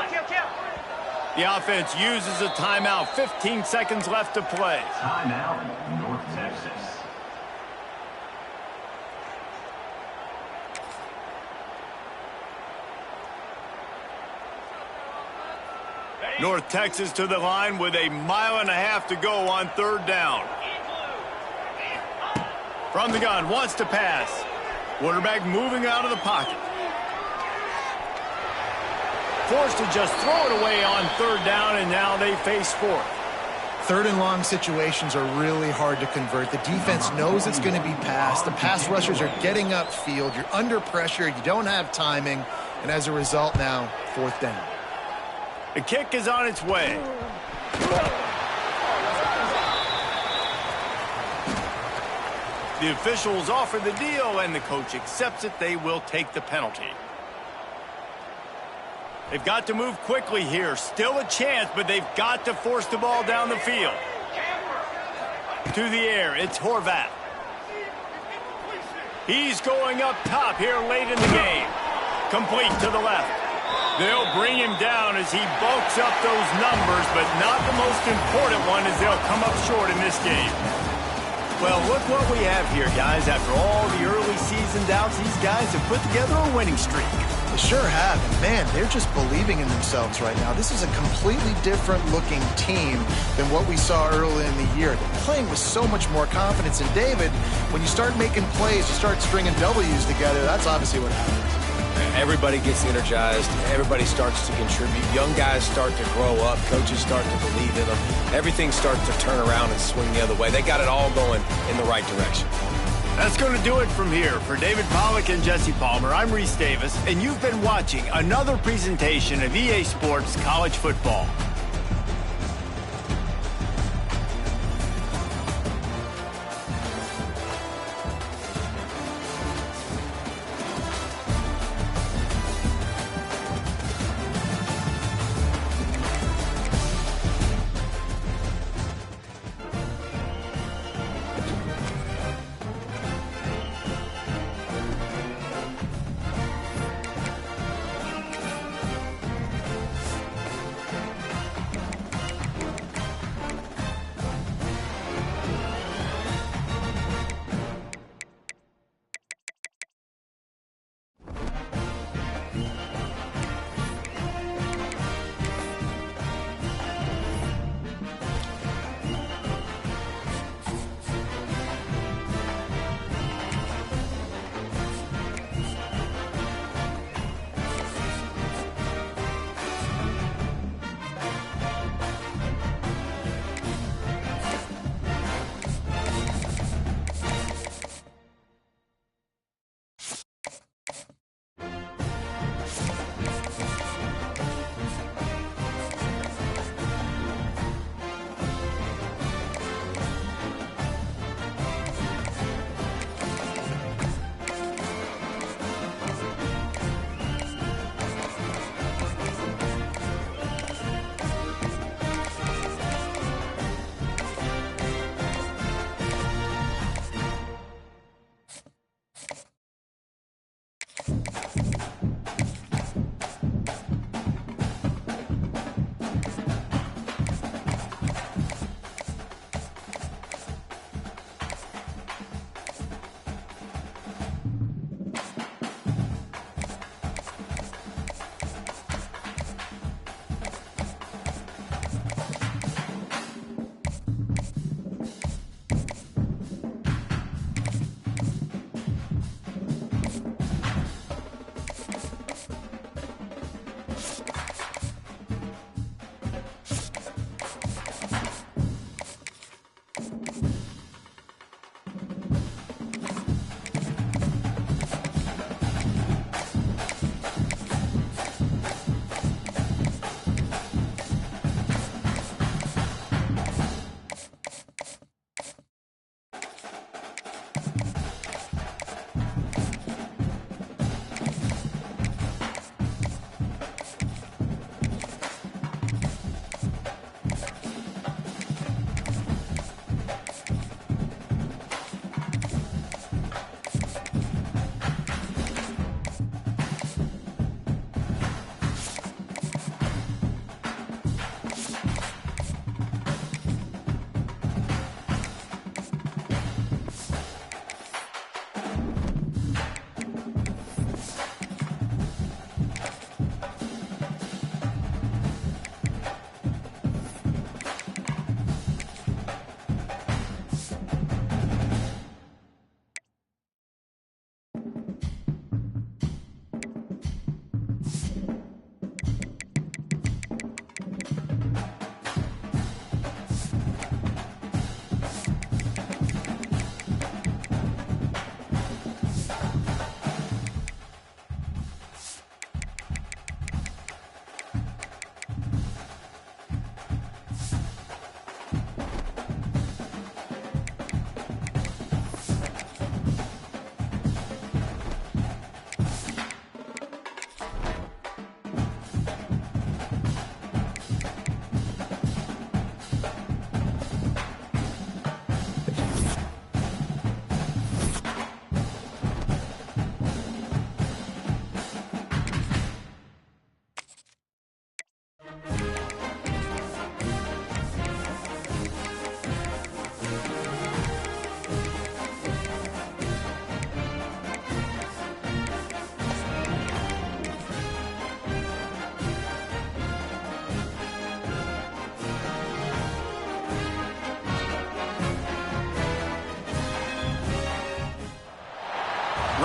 The offense uses a timeout. 15 seconds left to play. Timeout, North Texas. North Texas to the line with a mile and a half to go on third down. From the gun, wants to pass. Quarterback moving out of the pocket. Forced to just throw it away on third down, and now they face fourth. Third and long situations are really hard to convert. The defense knows it's going to be passed. The pass rushers are getting upfield. You're under pressure. You don't have timing. And as a result now, fourth down. The kick is on its way. The officials offer the deal, and the coach accepts it. They will take the penalty. They've got to move quickly here. Still a chance, but they've got to force the ball down the field. To the air, it's Horvath. He's going up top here late in the game. Complete to the left. They'll bring him down as he bulks up those numbers, but not the most important one as they'll come up short in this game. Well, look what we have here, guys. After all the early season doubts, these guys have put together a winning streak. They sure have. And man, they're just believing in themselves right now. This is a completely different looking team than what we saw early in the year. They're playing with so much more confidence. And David, when you start making plays, you start stringing W's together, that's obviously what happens. Everybody gets energized. Everybody starts to contribute. Young guys start to grow up. Coaches start to believe in them. Everything starts to turn around and swing the other way. They got it all going in the right direction. That's going to do it from here. For David Pollack and Jesse Palmer, I'm Reese Davis, and you've been watching another presentation of EA Sports College Football.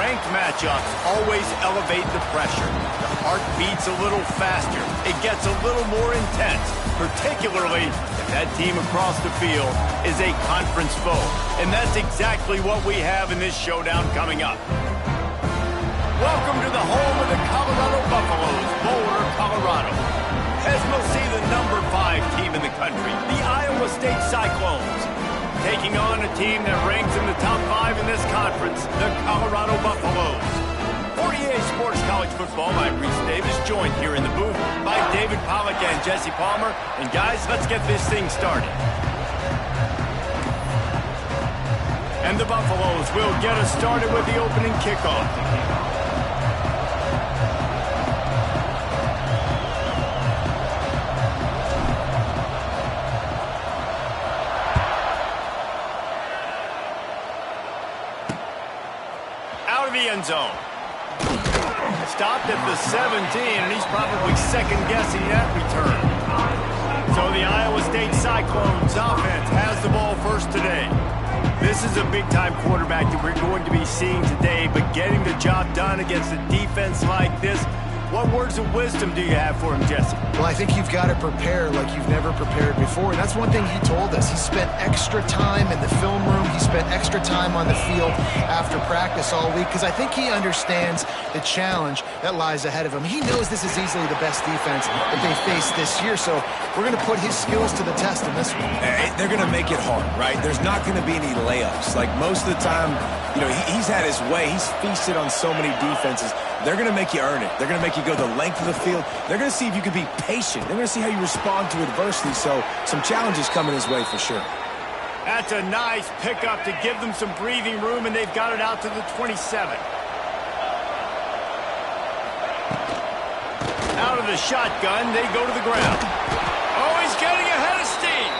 ranked matchups always elevate the pressure. The heart beats a little faster. It gets a little more intense, particularly if that team across the field is a conference foe. And that's exactly what we have in this showdown coming up. Welcome to the home of the Colorado Buffaloes, Boulder, Colorado. As we'll see the number 5 team in the country, the Iowa State Cyclones, taking on a team that ranks in the top 5 in this conference, the Colorado Buffaloes. For EA Sports College Football, I'm Reese Davis, joined here in the booth by David Pollack and Jesse Palmer. And guys, let's get this thing started. And the Buffaloes will get us started with the opening kickoff. The end zone. Stopped at the 17, and he's probably second-guessing that return. So the Iowa State Cyclones offense has the ball first today. This is a big-time quarterback that we're going to be seeing today, but getting the job done against a defense like this, what words of wisdom do you have for him, Jesse? Well, I think you've got to prepare like you've never prepared before. And that's one thing he told us. He spent extra time in the film room. He spent extra time on the field after practice all week because I think he understands the challenge that lies ahead of him. He knows this is easily the best defense that they face this year. So we're going to put his skills to the test in this one. They're going to make it hard, right? There's not going to be any layups. Like most of the time, you know, he's had his way. He's feasted on so many defenses. They're going to make you earn it. They're going to make you go the length of the field. They're going to see if you can be patient. They're going to see how you respond to adversity. So some challenges coming his way for sure. That's a nice pickup to give them some breathing room, and they've got it out to the 27. Out of the shotgun, they go to the ground. Oh, he's getting ahead of steam.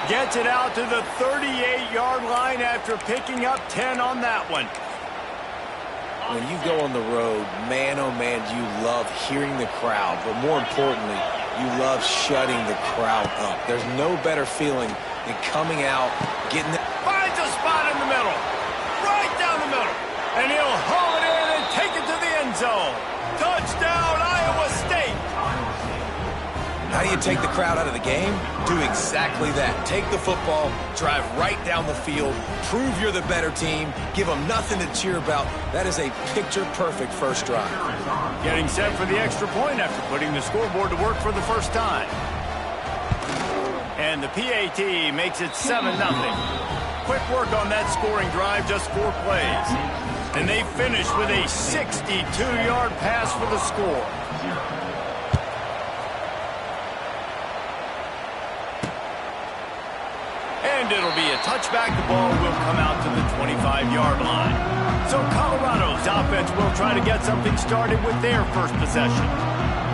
Gets it out to the 38-yard line after picking up 10 on that one. When you go on the road, man, oh man, you love hearing the crowd. But more importantly, you love shutting the crowd up. There's no better feeling than coming out, getting the... Finds a spot in the middle. Right down the middle. And he'll haul it in and take it to the end zone. Touchdown, Iowa State. How do you take the crowd out of the game? Do exactly that. Take the football, drive right down the field, prove you're the better team, give them nothing to cheer about. That is a picture-perfect first drive. Getting set for the extra point after putting the scoreboard to work for the first time. And the PAT makes it 7-0. Quick work on that scoring drive, just 4 plays. And they finish with a 62-yard pass for the score. And it'll be a touchback. The ball will come out to the 25-yard line. So Colorado's offense will try to get something started with their first possession.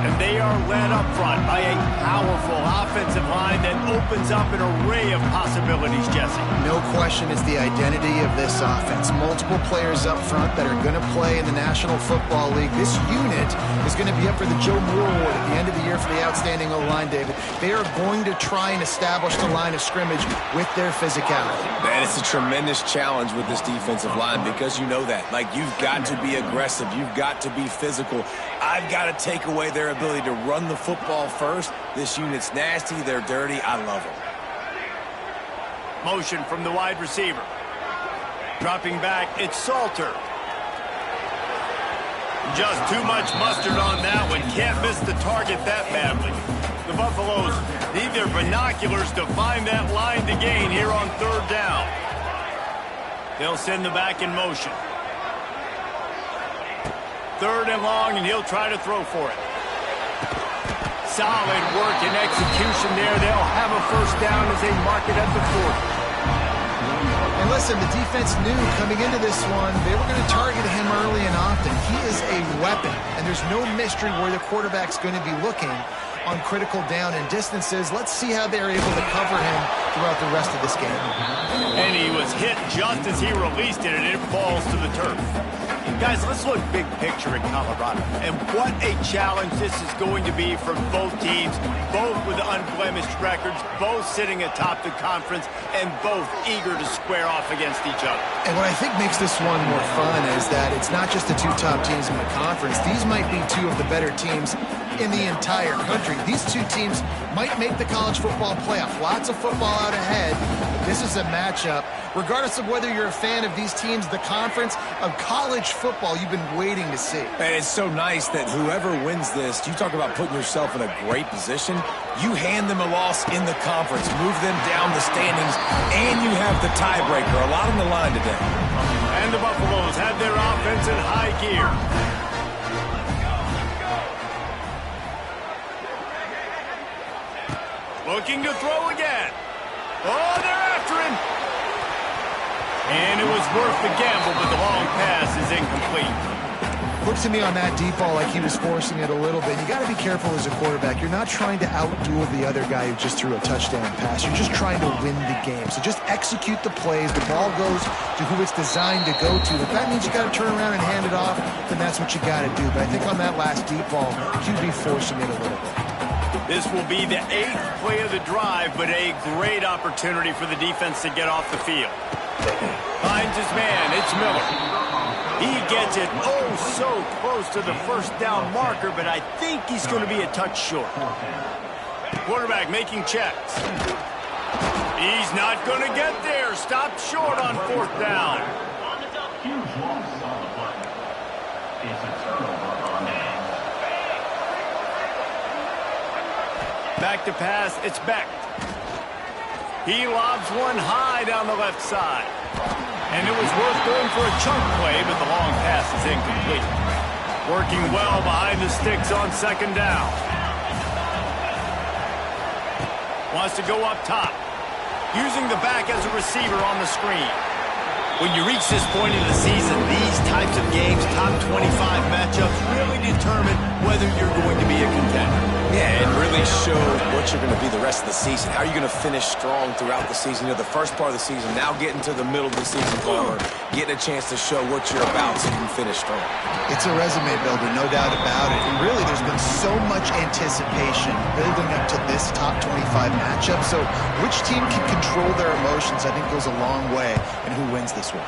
And they are led up front by a powerful offensive line that opens up an array of possibilities, Jesse. No question it's the identity of this offense. Multiple players up front that are going to play in the National Football League. This unit is going to be up for the Joe Moore Award at the end of the year for the outstanding O-line, David. They are going to try and establish the line of scrimmage with their physicality. Man, it's a tremendous challenge with this defensive line because you know that. Like, you've got to be aggressive. You've got to be physical. I've got to take away their ability to run the football first. This unit's nasty. They're dirty. I love them. Motion from the wide receiver. Dropping back, it's Salter. Just too much mustard on that one. Can't miss the target that badly. The Buffaloes need their binoculars to find that line to gain here on 3rd down. They'll send the back in motion. 3rd and long, and he'll try to throw for it. Solid work and execution there. They'll have a first down as they mark it at the 40. And listen, the defense knew coming into this one, they were going to target him early and often. He is a weapon, and there's no mystery where the quarterback's going to be looking on critical down and distances. Let's see how they're able to cover him throughout the rest of this game. And he was hit just as he released it, and it falls to the turf. Guys, let's look big picture in Colorado. And what a challenge this is going to be for both teams, both with unblemished records, both sitting atop the conference, and both eager to square off against each other. And what I think makes this one more fun is that it's not just the two top teams in the conference. These might be two of the better teams in the entire country. These two teams might make the college football playoff. Lots of football out ahead. This is a matchup, regardless of whether you're a fan of these teams, the conference, of college football you've been waiting to see. And it's so nice that whoever wins this, you talk about putting yourself in a great position, you hand them a loss in the conference, move them down the standings, and you have the tiebreaker. A lot on the line today. And the Buffaloes have their offense in high gear. Looking to throw again. Oh, they're after him. And it was worth the gamble, but the long pass is incomplete. Looked to me on that deep ball like he was forcing it a little bit. You got to be careful as a quarterback. You're not trying to outduel the other guy who just threw a touchdown pass. You're just trying to win the game. So just execute the plays. The ball goes to who it's designed to go to. If that means you got to turn around and hand it off, then that's what you got to do. But I think on that last deep ball, QB forcing it a little bit. This will be the 8th play of the drive, but a great opportunity for the defense to get off the field. Finds his man. It's Miller. He gets it so close to the first down marker, but I think he's going to be a touch short. Quarterback making checks. He's not going to get there. Stopped short on 4th down. Huge loss on the play. It's a turnover on downs. Back to pass. It's Beck. He lobs one high down the left side. And it was worth going for a chunk play, but the long pass is incomplete. Working well behind the sticks on 2nd down. Wants to go up top. Using the back as a receiver on the screen. When you reach this point in the season, these types of games, top 25 matchups, really determine whether you're going to be a contender. Yeah, it really shows what you're going to be the rest of the season. How are you going to finish strong throughout the season? You know, the first part of the season, now getting to the middle of the season, Farmer, getting a chance to show what you're about so you can finish strong. It's a resume builder, no doubt about it. And really, there's been so much anticipation building up to this top 25 matchup. So which team can control their emotions, I think, goes a long way in who wins this one.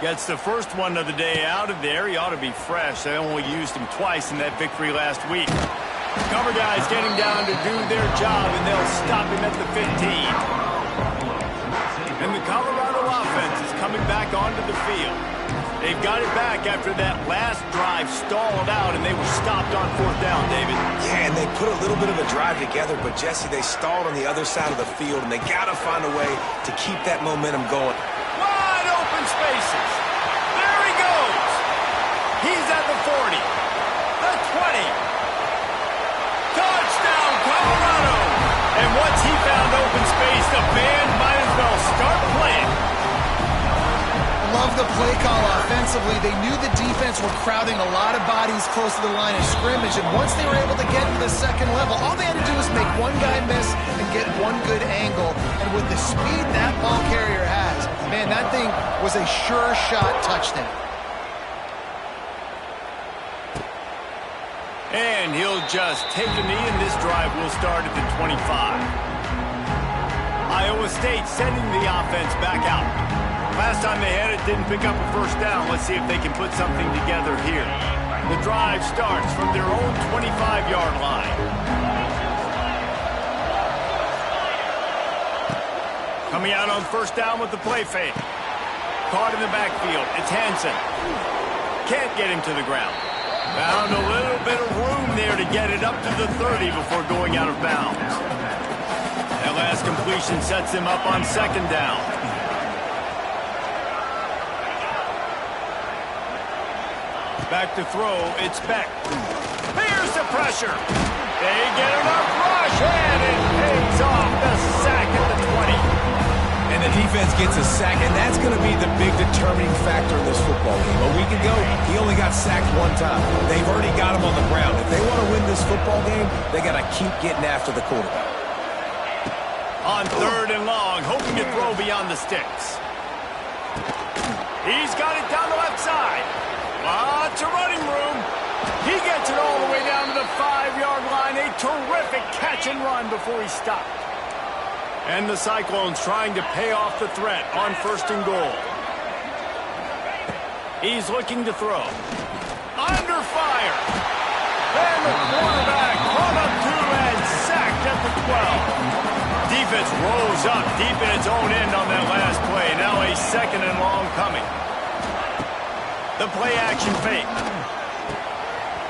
Gets the first one of the day out of there. He ought to be fresh. They only used him twice in that victory last week. Cover guys getting down to do their job, and they'll stop him at the 15. And the Colorado offense is coming back onto the field. They've got it back after that last drive stalled out, and they were stopped on 4th down, David. Yeah, and they put a little bit of a drive together, but, Jesse, they stalled on the other side of the field, and they got to find a way to keep that momentum going. Wide open spaces. There he goes. He's at the 40, the 20. Touchdown, Colorado! And once he found open space, the band might as well start playing. Love the play call offensively. They knew the defense were crowding a lot of bodies close to the line of scrimmage, and once they were able to get to the 2nd level, all they had to do was make one guy miss and get one good angle. And with the speed that ball carrier has, man, that thing was a sure shot touchdown. And he'll just take a knee, and this drive will start at the 25. Iowa State sending the offense back out. Last time they had it, didn't pick up a first down. Let's see if they can put something together here. The drive starts from their own 25-yard line. Coming out on 1st down with the play fake. Caught in the backfield. It's Hansen. Can't get him to the ground. Found a little bit of room there to get it up to the 30 before going out of bounds. That last completion sets him up on 2nd down. Back to throw, it's Beck. Here's the pressure. They get enough rush, and it pays off the sack at the 20. And the defense gets a sack, and that's going to be the big determining factor in this football game. A week ago, he only got sacked one time. They've already got him on the ground. If they want to win this football game, they got to keep getting after the quarterback. On 3rd and long, hoping to throw beyond the sticks. He's got it down the left side. terrific catch and run before he stopped. And the Cyclones trying to pay off the threat on 1st and goal. He's looking to throw. Under fire. And the quarterback brought up 2 and sacked at the 12. Defense rolls up deep in its own end on that last play. Now a 2nd and long coming. The play action fake.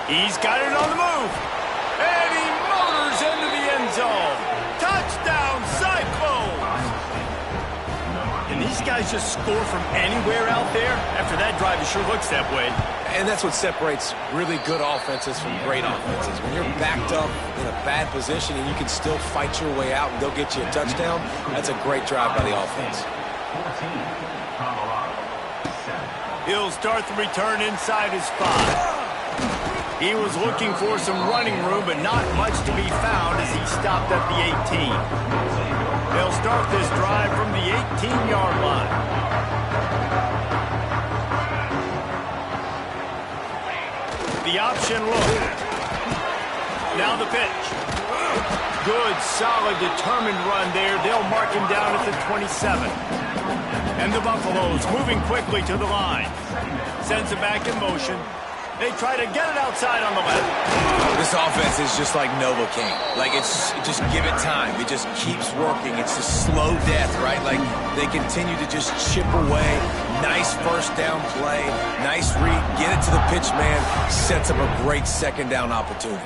He's got it on the move. And he motors into the end zone. Touchdown, Cyclones! Can these guys just score from anywhere out there? After that drive, it sure looks that way. And that's what separates really good offenses from great offenses. When you're backed up in a bad position and you can still fight your way out and go get you a touchdown, that's a great drive by the offense. He'll start the return inside his 5. He was looking for some running room, but not much to be found as he stopped at the 18. They'll start this drive from the 18-yard line. The option look. Now the pitch. Good, solid, determined run there. They'll mark him down at the 27. And the Buffaloes moving quickly to the line. Sends it back in motion. They try to get it outside on the left. This offense is just like Novocaine. Like, just give it time. It just keeps working. It's a slow death, right? Like, they continue to just chip away. Nice 1st down play. Nice read. Get it to the pitch man. Sets up a great 2nd down opportunity.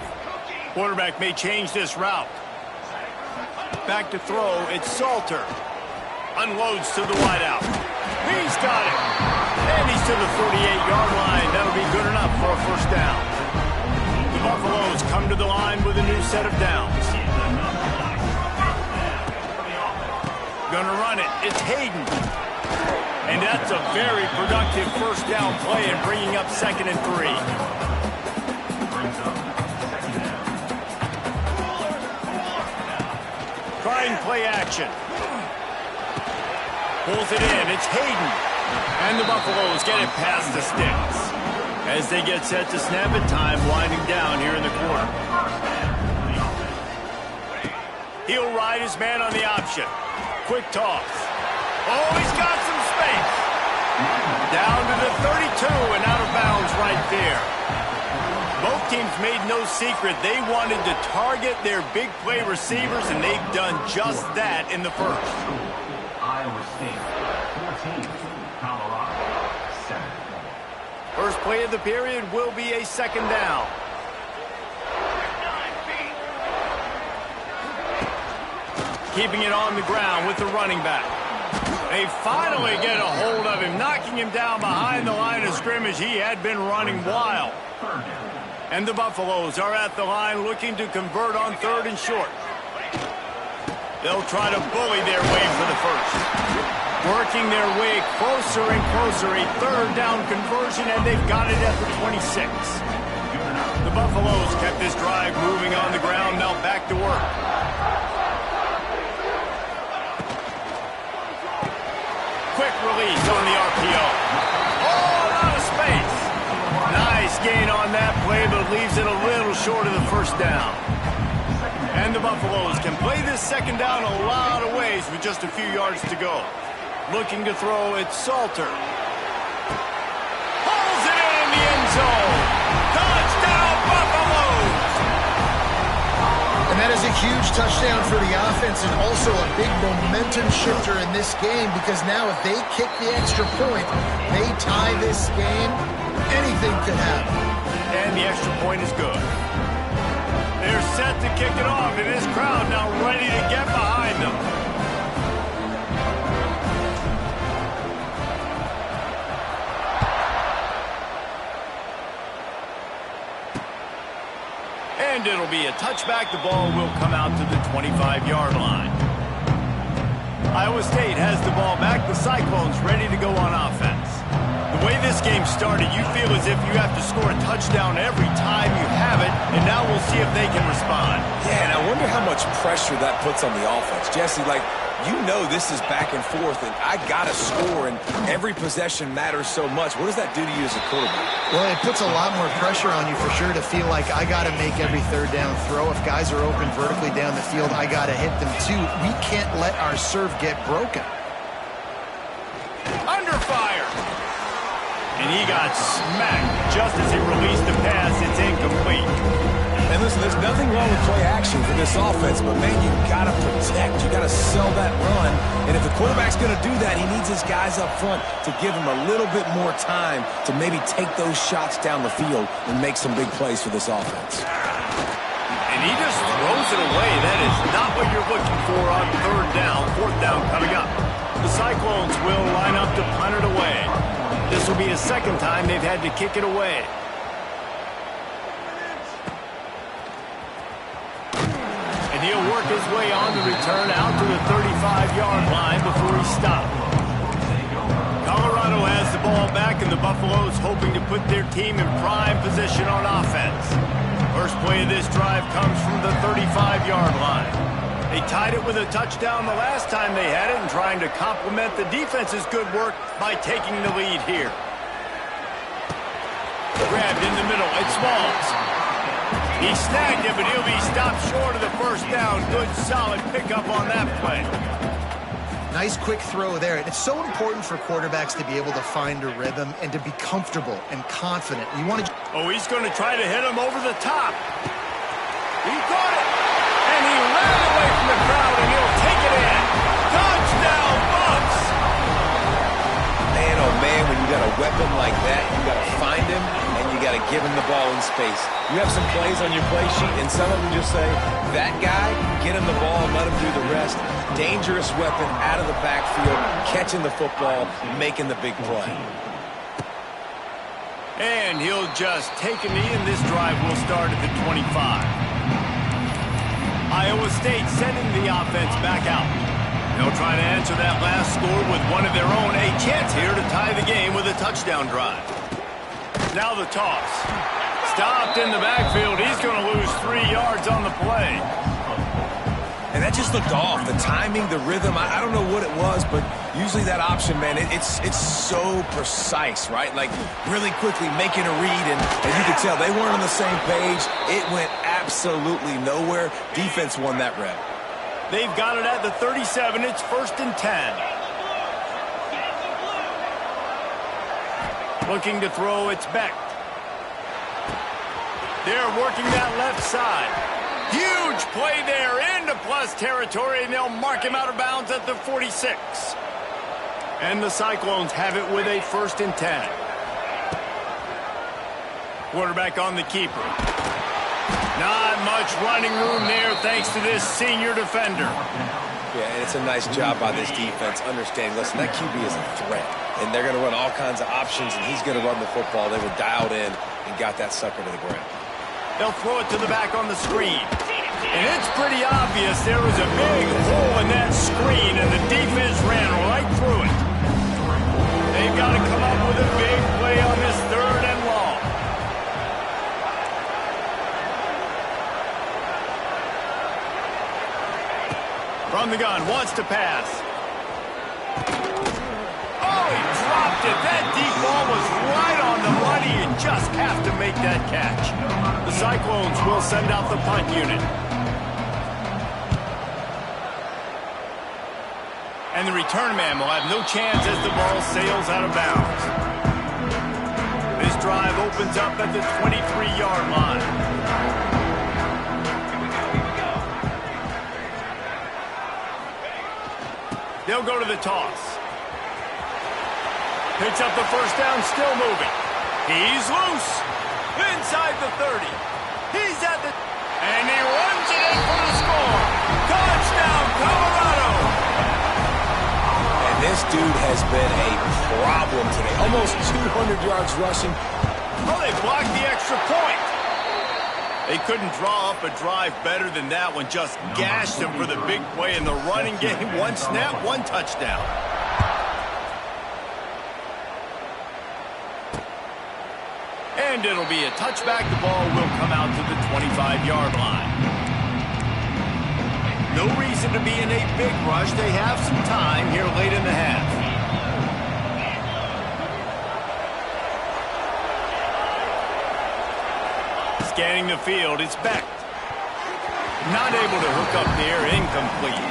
Quarterback may change this route. Back to throw. It's Salter. Unloads to the wideout. He's got it. And he's to the 48-yard line. That'll be good enough for a 1st down. The Buffaloes come to the line with a new set of downs. Gonna run it. It's Hayden. And that's a very productive 1st down play and bringing up 2nd and 3. Trying play action. Pulls it in. It's Hayden. And the Buffaloes get it past the sticks. As they get set to snap it, time winding down here in the quarter. He'll ride his man on the option. Quick toss. Oh, he's got some space. Down to the 32 and out of bounds right there. Both teams made no secret they wanted to target their big play receivers, and they've done just that in the 1st. Iowa State, 14, Colorado, 7. First play of the period will be a 2nd down. Keeping it on the ground with the running back. They finally get a hold of him, knocking him down behind the line of scrimmage. He had been running wild. And the Buffaloes are at the line looking to convert on 3rd and short. They'll try to bully their way for the 1st. Working their way closer and closer. A 3rd down conversion, and they've got it at the 26. The Buffaloes kept this drive moving on the ground. Now back to work. Quick release on the RPO. Oh, out of space. Nice gain on that play, but leaves it a little short of the 1st down. And the Buffaloes can play this 2nd down a lot of ways with just a few yards to go. Looking to throw, it's Salter. Pulls it in the end zone. Touchdown, Buffaloes! And that is a huge touchdown for the offense and also a big momentum shifter in this game, because now if they kick the extra point, they tie this game, anything could happen. And the extra point is good. They're set to kick it off, and this crowd now ready to get behind them. And it'll be a touchback. The ball will come out to the 25-yard line. Iowa State has the ball back. The Cyclones ready to go on offense. The way this game started, you feel as if you have to score a touchdown every time you have it, and now we'll see if they can respond. Yeah, and I wonder how much much pressure that puts on the offense. Jesse, like, you know this is back and forth, and I got to score, and every possession matters so much. What does that do to you as a quarterback? Well, it puts a lot more pressure on you for sure to feel like I got to make every third down throw. If guys are open vertically down the field, I got to hit them too. We can't let our serve get broken. Under fire. And he got smacked just as he released the pass. It's incomplete. And listen, there's nothing wrong with play action for this offense, but, man, you got to protect. You got to sell that run. And if the quarterback's going to do that, he needs his guys up front to give him a little bit more time to maybe take those shots down the field and make some big plays for this offense. And he just throws it away. That is not what you're looking for on third down. Fourth down coming up. The Cyclones will line up to punt it away. This will be the second time they've had to kick it away. And he'll work his way on the return out to the 35-yard line before he stopped. Colorado has the ball back, and the Buffaloes hoping to put their team in prime position on offense. First play of this drive comes from the 35-yard line. They tied it with a touchdown the last time they had it and trying to complement the defense's good work by taking the lead here. Grabbed in the middle. It's Smalls. He snagged it, but he'll be stopped short of the first down. Good, solid pickup on that play. Nice quick throw there. It's so important for quarterbacks to be able to find a rhythm and to be comfortable and confident. You want to... Oh, he's going to try to hit him over the top. He caught it. And he ran away from the crowd, and he'll take it in. Touchdown, Bucks! Man, oh man, when you got a weapon like that, you got to find him, and you got to give him the ball in space. You have some plays on your play sheet, and some of them just say, that guy, get him the ball and let him do the rest. Dangerous weapon out of the backfield, catching the football, making the big play. And he'll just take a knee, and this drive will start at the 25. Iowa State sending the offense back out. They'll try to answer that last score with one of their own. A chance here to tie the game with a touchdown drive. Now the toss. Stopped in the backfield. He's going to lose 3 yards on the play. And that just looked off. The timing, the rhythm, I don't know what it was, but usually that option, man, it's so precise, right? Like, really quickly making a read, and as you can tell, they weren't on the same page. It went absolutely nowhere. Defense won that rep. They've got it at the 37. It's 1st and 10. Looking to throw, it's Beck. They're working that left side. Huge play there into plus territory, and they'll mark him out of bounds at the 46. And the Cyclones have it with a 1st and 10. Quarterback on the keeper. Not much running room there thanks to this senior defender. Yeah, and it's a nice job by this defense understanding, listen, that QB is a threat, and they're going to run all kinds of options, and he's going to run the football. They were dialed in and got that sucker to the ground. They'll throw it to the back on the screen. And it's pretty obvious there was a big hole in that screen, and the defense ran right through it. They've got to come up with a big play on this 3rd and long. From the gun, wants to pass. Oh, he dropped it. That deep ball was right on the money. You just have to make that catch. The Cyclones will send out the punt unit. And the return man will have no chance as the ball sails out of bounds. This drive opens up at the 23-yard line. They'll go to the toss. Picks up the first down, still moving. He's loose. Inside the 30. He's at the... And he runs it in for the score. Touchdown, Colorado. And this dude has been a problem today. Almost 200 yards rushing. Oh, they blocked the extra point. They couldn't draw up a drive better than that one. Just gashed them for the big play in the running game. One snap, one touchdown. And it'll be a touchback. The ball will come out to the 25-yard line. No reason to be in a big rush. They have some time here late in the half. Scanning the field, it's Beck. Not able to hook up there, incomplete.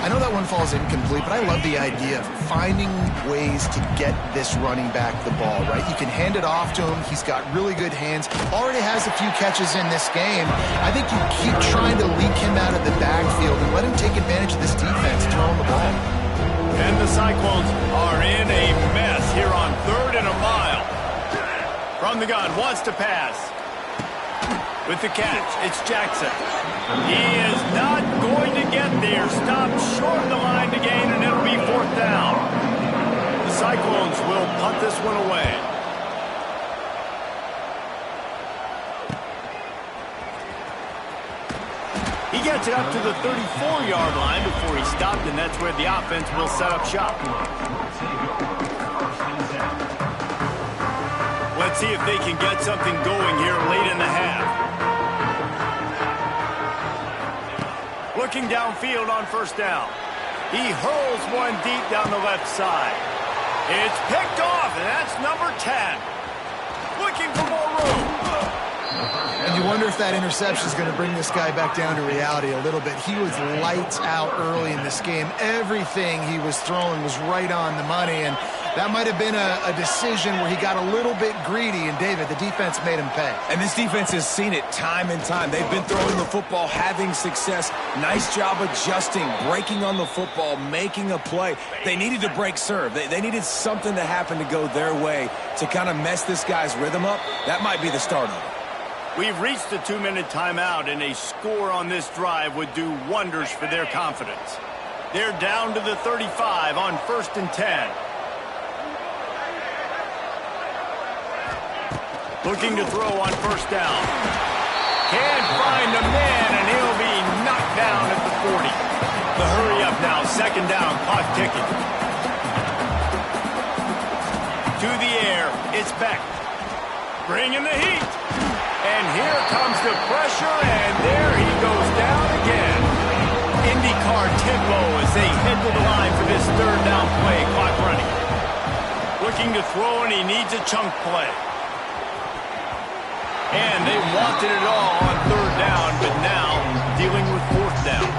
I know that one falls incomplete, but I love the idea of finding ways to get this running back the ball, right? You can hand it off to him. He's got really good hands. Already has a few catches in this game. I think you keep trying to leak him out of the backfield and let him take advantage of this defense throwing the ball. And the Cyclones are in a mess here on 3rd and a mile. From the gun, wants to pass. With the catch, it's Jackson. He is not going to get there. Stopped short of the line to gain, and it'll be 4th down. The Cyclones will punt this one away. He gets it up to the 34-yard line before he stopped, and that's where the offense will set up shop. Let's see if they can get something going here late in the half. Looking downfield on 1st down. He hurls one deep down the left side. It's picked off, and that's number 10. Looking for more room. And you wonder if that interception is going to bring this guy back down to reality a little bit. He was lights out early in this game. Everything he was throwing was right on the money, and that might have been a decision where he got a little bit greedy, and David, the defense made him pay. And this defense has seen it time and time. They've been throwing the football, having success. Nice job adjusting, breaking on the football, making a play. They needed to break serve. They needed something to happen to go their way to kind of mess this guy's rhythm up. That might be the start of it. We've reached the 2-minute timeout, and a score on this drive would do wonders for their confidence. They're down to the 35 on 1st and 10. Looking to throw on 1st down. Can't find a man, and he'll be knocked down at the 40. The hurry up now, 2nd down, clock ticking. To the air, it's Beck. Bringing the heat. And here comes the pressure, and there he goes down again. IndyCar tempo as they head to the line for this 3rd down play, clock running. Looking to throw, and he needs a chunk play. And they wanted it all on 3rd down, but now dealing with 4th down.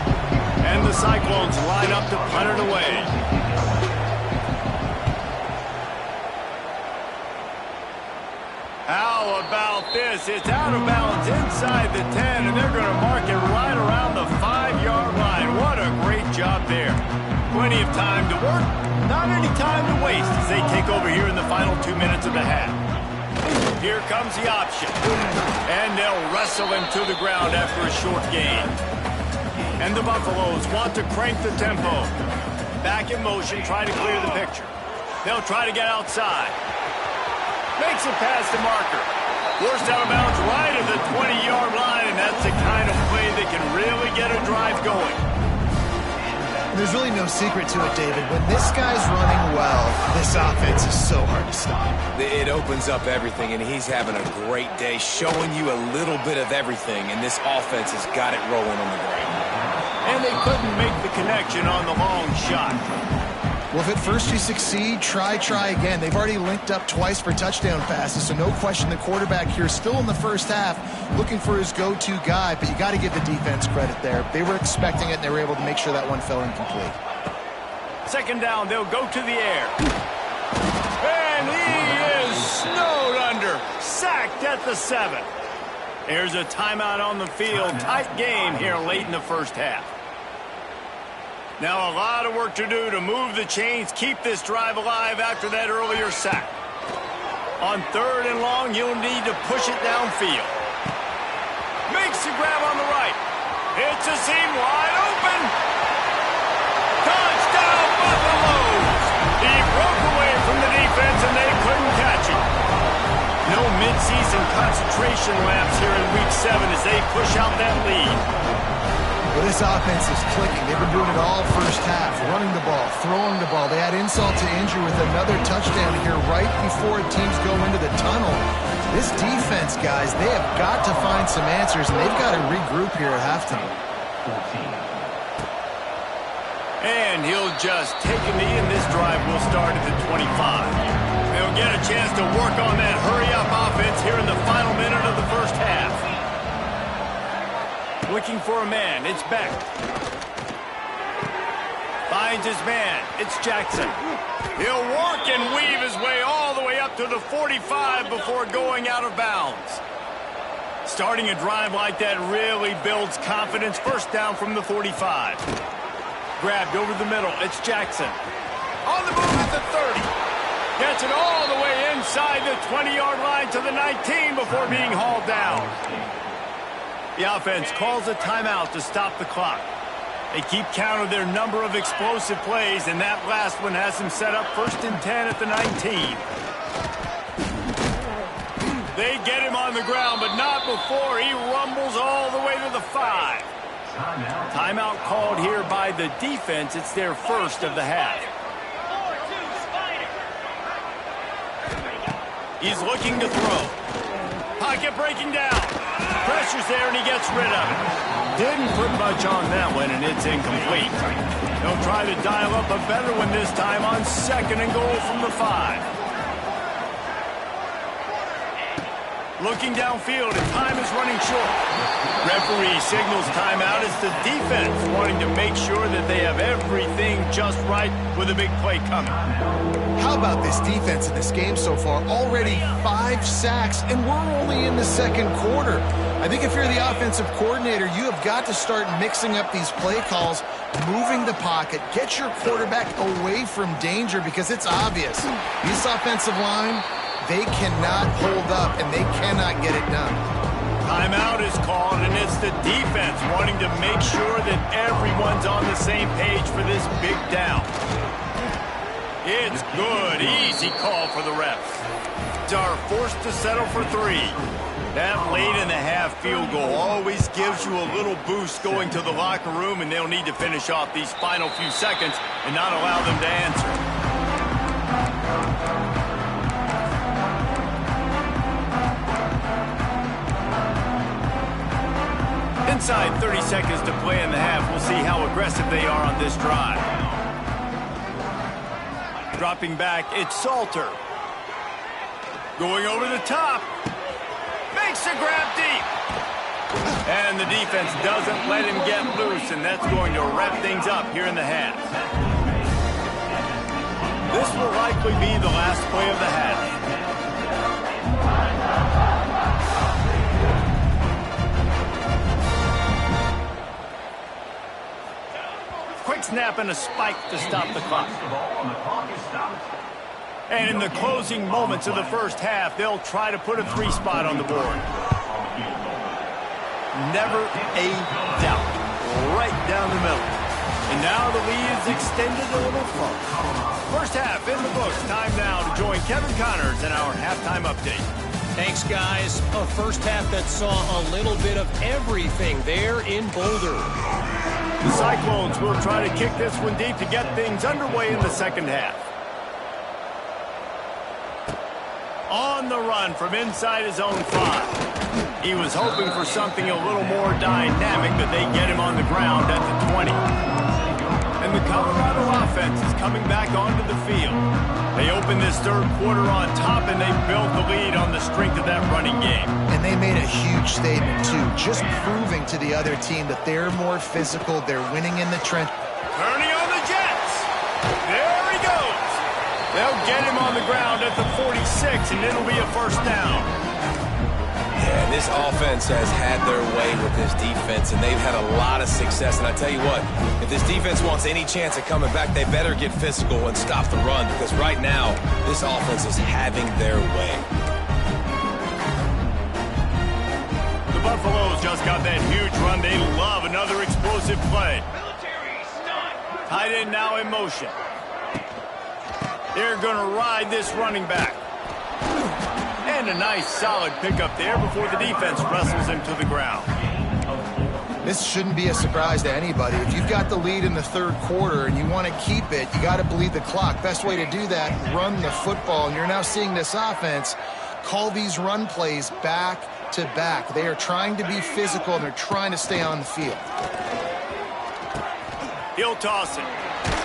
And the Cyclones line up to punt it away. How about this? It's out of bounds inside the 10, and they're going to mark it right around the 5-yard line. What a great job there. Plenty of time to work, not any time to waste as they take over here in the final 2 minutes of the half. Here comes the option, and they'll wrestle him to the ground after a short gain. And the Buffaloes want to crank the tempo. Back in motion, trying to clear the picture. They'll try to get outside. Makes it past the marker. Forced out of bounds right at the 20-yard line, and that's the kind of play that can really get a drive going. There's really no secret to it, David. When this guy's running well, this offense is so hard to stop. It opens up everything, and he's having a great day, showing you a little bit of everything, and this offense has got it rolling on the ground. And they couldn't make the connection on the long shot. Well, if at first you succeed, try again. They've already linked up twice for touchdown passes, so no question the quarterback here still in the first half looking for his go-to guy, but you got to give the defense credit there. They were expecting it, and they were able to make sure that one fell incomplete. 2nd down, they'll go to the air. And he is snowed under, sacked at the 7. There's a timeout on the field. Tight game here late in the first half. Now a lot of work to do to move the chains, keep this drive alive after that earlier sack. On 3rd and long, you'll need to push it downfield. Makes the grab on the right. It's a seam wide open. Touchdown, Buffaloes! He broke away from the defense, and they couldn't catch him. No midseason concentration laps here in Week 7 as they push out that lead. Well, this offense is clicking. They've been doing it all first half, running the ball, throwing the ball. They add insult to injury with another touchdown here right before teams go into the tunnel. This defense, guys, they have got to find some answers, and they've got to regroup here at halftime. And he'll just take a knee, and this drive will start at the 25. They'll get a chance to work on that hurry-up offense here in the final minute of the first half. Looking for a man. It's Beck. Finds his man. It's Jackson. He'll work and weave his way all the way up to the 45 before going out of bounds. Starting a drive like that really builds confidence. First down from the 45. Grabbed over the middle. It's Jackson. On the move at the 30. Gets it all the way inside the 20-yard line to the 19 before being hauled down. The offense calls a timeout to stop the clock. They keep count of their number of explosive plays, and that last one has them set up 1st and 10 at the 19. They get him on the ground, but not before he rumbles all the way to the 5. Timeout called here by the defense. It's their first of the half. He's looking to throw. Pocket breaking down. Pressure's there, and he gets rid of it. Didn't put much on that one, and it's incomplete. They'll try to dial up a better one this time on 2nd and goal from the 5. Looking downfield, and time is running short. Referee signals timeout. It's the defense wanting to make sure that they have everything just right with a big play coming. How about this defense in this game so far? Already 5 sacks, and we're only in the 2nd quarter. I think if you're the offensive coordinator, you have got to start mixing up these play calls, moving the pocket, get your quarterback away from danger, because it's obvious. This offensive line, they cannot hold up, and they cannot get it done. Timeout is called, and it's the defense wanting to make sure that everyone's on the same page for this big down. It's good. Easy call for the refs. Are forced to settle for 3. That late in the half field goal always gives you a little boost going to the locker room, and they'll need to finish off these final few seconds and not allow them to answer. Inside 30 seconds to play in the half. We'll see how aggressive they are on this drive. Dropping back, it's Salter. Going over the top. Makes a grab deep. And the defense doesn't let him get loose, and that's going to wrap things up here in the half. This will likely be the last play of the half. Quick snap and a spike to stop the clock. And in the closing moments of the first half, they'll try to put a 3 spot on the board. Never a doubt. Right down the middle. And now the lead is extended a little further. First half in the books. Time now to join Kevin Connors in our halftime update. Thanks, guys. A first half that saw a little bit of everything there in Boulder. The Cyclones will try to kick this one deep to get things underway in the second half. On the run from inside his own 5. He was hoping for something a little more dynamic, but they get him on the ground at the 20. And the Colorado offense is coming back onto the field. They opened this third quarter on top, and they built the lead on the strength of that running game. And they made a huge statement, too, just proving to the other team that they're more physical, they're winning in the trench. Turning on the Jets. There he goes. They'll get him on the ground at the 46, and it'll be a first down. Yeah, this offense has had their way with this defense, and they've had a lot of success. And I tell you what, if this defense wants any chance of coming back, they better get physical and stop the run, because right now, this offense is having their way. The Buffaloes just got that huge run. They love another explosive play. Tight end now in motion. They're going to ride this running back. And a nice solid pickup there before the defense wrestles him to the ground. This shouldn't be a surprise to anybody. If you've got the lead in the third quarter and you want to keep it, you got to bleed the clock. Best way to do that, run the football. And you're now seeing this offense call these run plays back to back. They are trying to be physical, and they're trying to stay on the field. He'll toss it.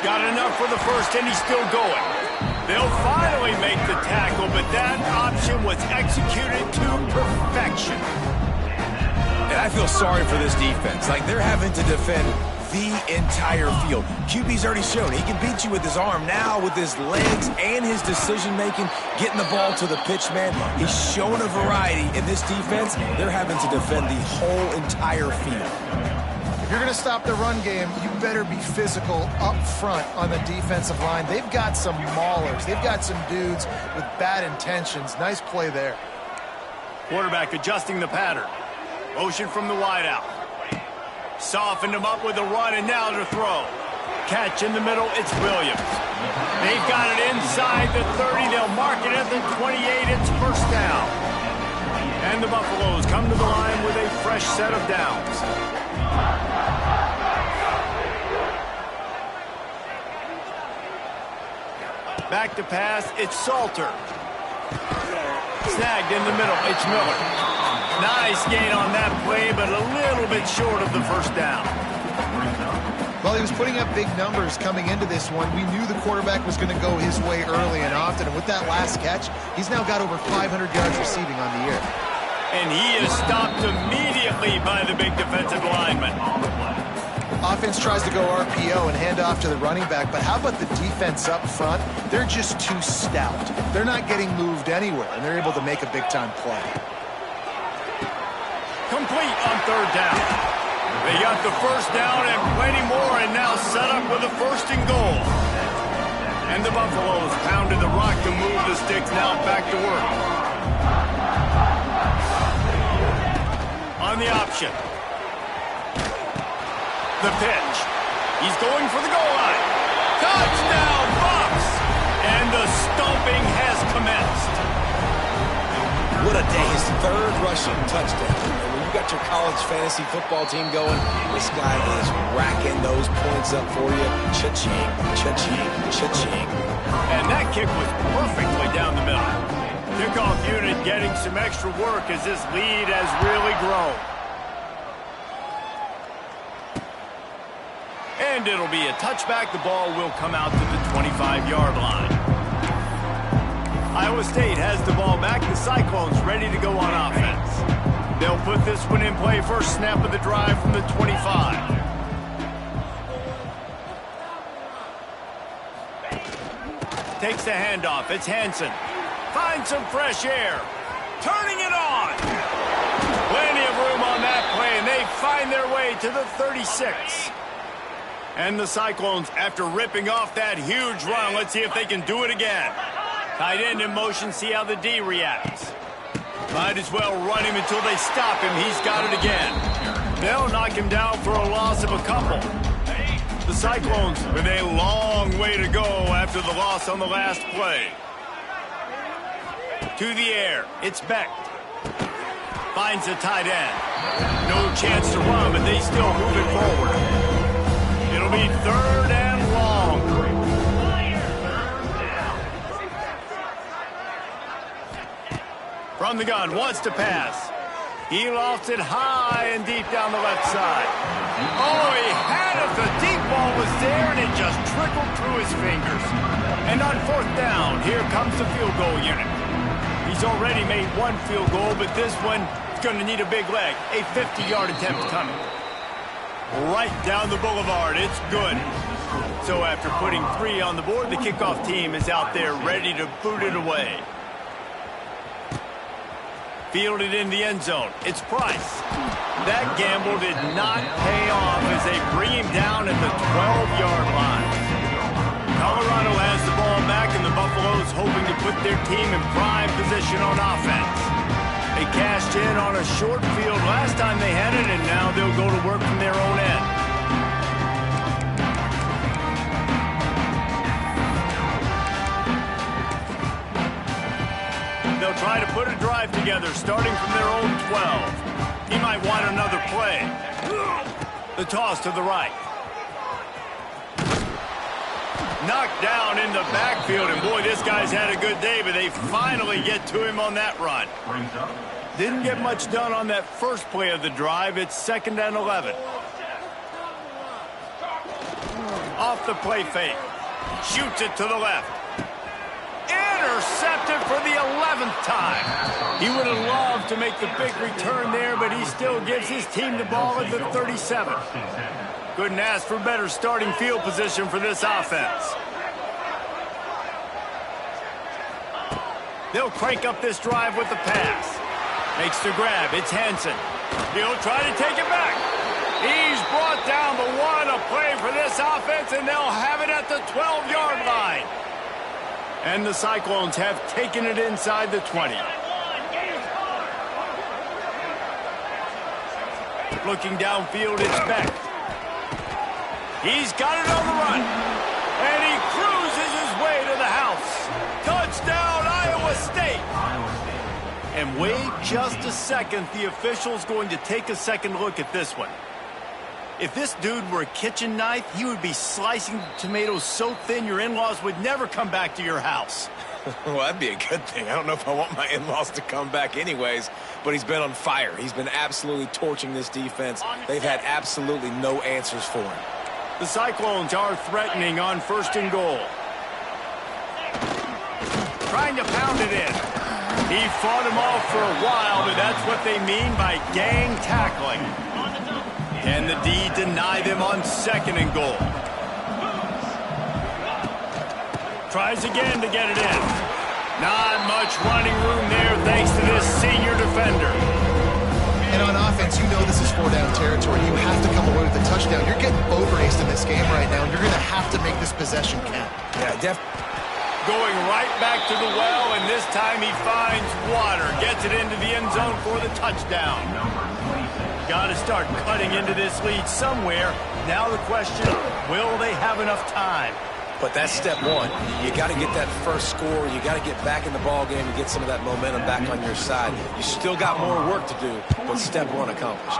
Got enough for the first, and he's still going. They'll finally make the tackle, but that option was executed to perfection. And I feel sorry for this defense. Like, they're having to defend the entire field. QB's already shown he can beat you with his arm. Now with his legs and his decision-making, getting the ball to the pitch man, he's shown a variety. In this defense, they're having to defend the whole entire field. If you're going to stop the run game, you better be physical up front on the defensive line. They've got some maulers. They've got some dudes with bad intentions. Nice play there. Quarterback adjusting the pattern. Motion from the wideout. Softened him up with a run, and now to throw. Catch in the middle, it's Williams. They've got it inside the 30. They'll mark it at the 28. It's first down. And the Buffaloes come to the line with a fresh set of downs. Back to pass, it's Salter. Snagged in the middle, it's Miller. Nice gain on that play, but a little bit short of the first down. Well, he was putting up big numbers coming into this one. We knew the quarterback was going to go his way early and often, and with that last catch, he's now got over 500 yards receiving on the year. And he is stopped immediately by the big defensive lineman. Offense tries to go RPO and hand off to the running back, but how about the defense up front? They're just too stout. They're not getting moved anywhere, and they're able to make a big-time play. Complete on third down. They got the first down and plenty more, and now set up with a first and goal. And the Buffaloes pounded the rock to move the sticks, now back to work. On the option. The pitch. He's going for the goal line. Touchdown, Bucs! And the stomping has commenced. What a day. His third rushing touchdown. And when you got your college fantasy football team going, this guy is racking those points up for you. Cha-ching, cha-ching, cha-ching. And that kick was perfectly down the middle. Kickoff unit getting some extra work as this lead has really grown. And it'll be a touchback. The ball will come out to the 25-yard line. Iowa State has the ball back. The Cyclones ready to go on offense. They'll put this one in play. First snap of the drive from the 25. Takes the handoff. It's Hansen. Finds some fresh air. Turning it on. Plenty of room on that play, and they find their way to the 36. And the Cyclones, after ripping off that huge run, let's see if they can do it again. Tight end in motion, see how the D reacts. Might as well run him until they stop him. He's got it again. They'll knock him down for a loss of a couple. The Cyclones with a long way to go after the loss on the last play. To the air, it's Beck. Finds the tight end. No chance to run, but they still move it forward. It'll be third and long. From the gun, wants to pass. He lofts it high and deep down the left side. Oh, he had it. The deep ball was there, and it just trickled through his fingers. And on fourth down, here comes the field goal unit. He's already made one field goal, but this one is going to need a big leg. A 50-yard attempt coming. Right down the boulevard. It's good. So after putting 3 on the board, the kickoff team is out there ready to boot it away. Fielded in the end zone. It's Price. That gamble did not pay off as they bring him down at the 12-yard line. Colorado has the ball back, and the Buffaloes hoping to put their team in prime position on offense. They cashed in on a short field last time they had it, and now they'll go to work from their own end. They'll try to put a drive together, starting from their own 12. He might want another play. The toss to the right. Knocked down in the backfield, and boy, this guy's had a good day, but they finally get to him on that run. Didn't get much done on that first play of the drive. It's 2nd and 11. Off the play fake. Shoots it to the left. Intercepted for the 11th time. He would have loved to make the big return there, but he still gives his team the ball at the 37. Couldn't ask for better starting field position for this offense. They'll crank up this drive with the pass. Makes the grab. It's Hansen. He'll try to take it back. He's brought down, but what a play for this offense, and they'll have it at the 12-yard line. And the Cyclones have taken it inside the 20. Looking downfield, it's Beck. He's got it on the run. And he cruises his way to the house. Touchdown, Iowa State. And wait just a second. The official's going to take a second look at this one. If this dude were a kitchen knife, he would be slicing the tomatoes so thin your in-laws would never come back to your house. Well, that'd be a good thing. I don't know if I want my in-laws to come back anyways, but he's been on fire. He's been absolutely torching this defense. They've had absolutely no answers for him. The Cyclones are threatening on 1st and goal. Trying to pound it in. He fought him off for a while, but that's what they mean by gang tackling. Can the D deny them on 2nd and goal? Tries again to get it in. Not much running room there thanks to this senior defender. And on offense, you know this is 4-down territory. You have to come away with a touchdown. You're getting boat-raced in this game right now, and you're going to have to make this possession count. Yeah, Going right back to the well, and this time he finds water. Gets it into the end zone for the touchdown. Got to start cutting into this lead somewhere. Now the question, will they have enough time? but that's step one. You got to get that first score. You got to get back in the ball game and get some of that momentum back on your side. You still got more work to do, but step one accomplished.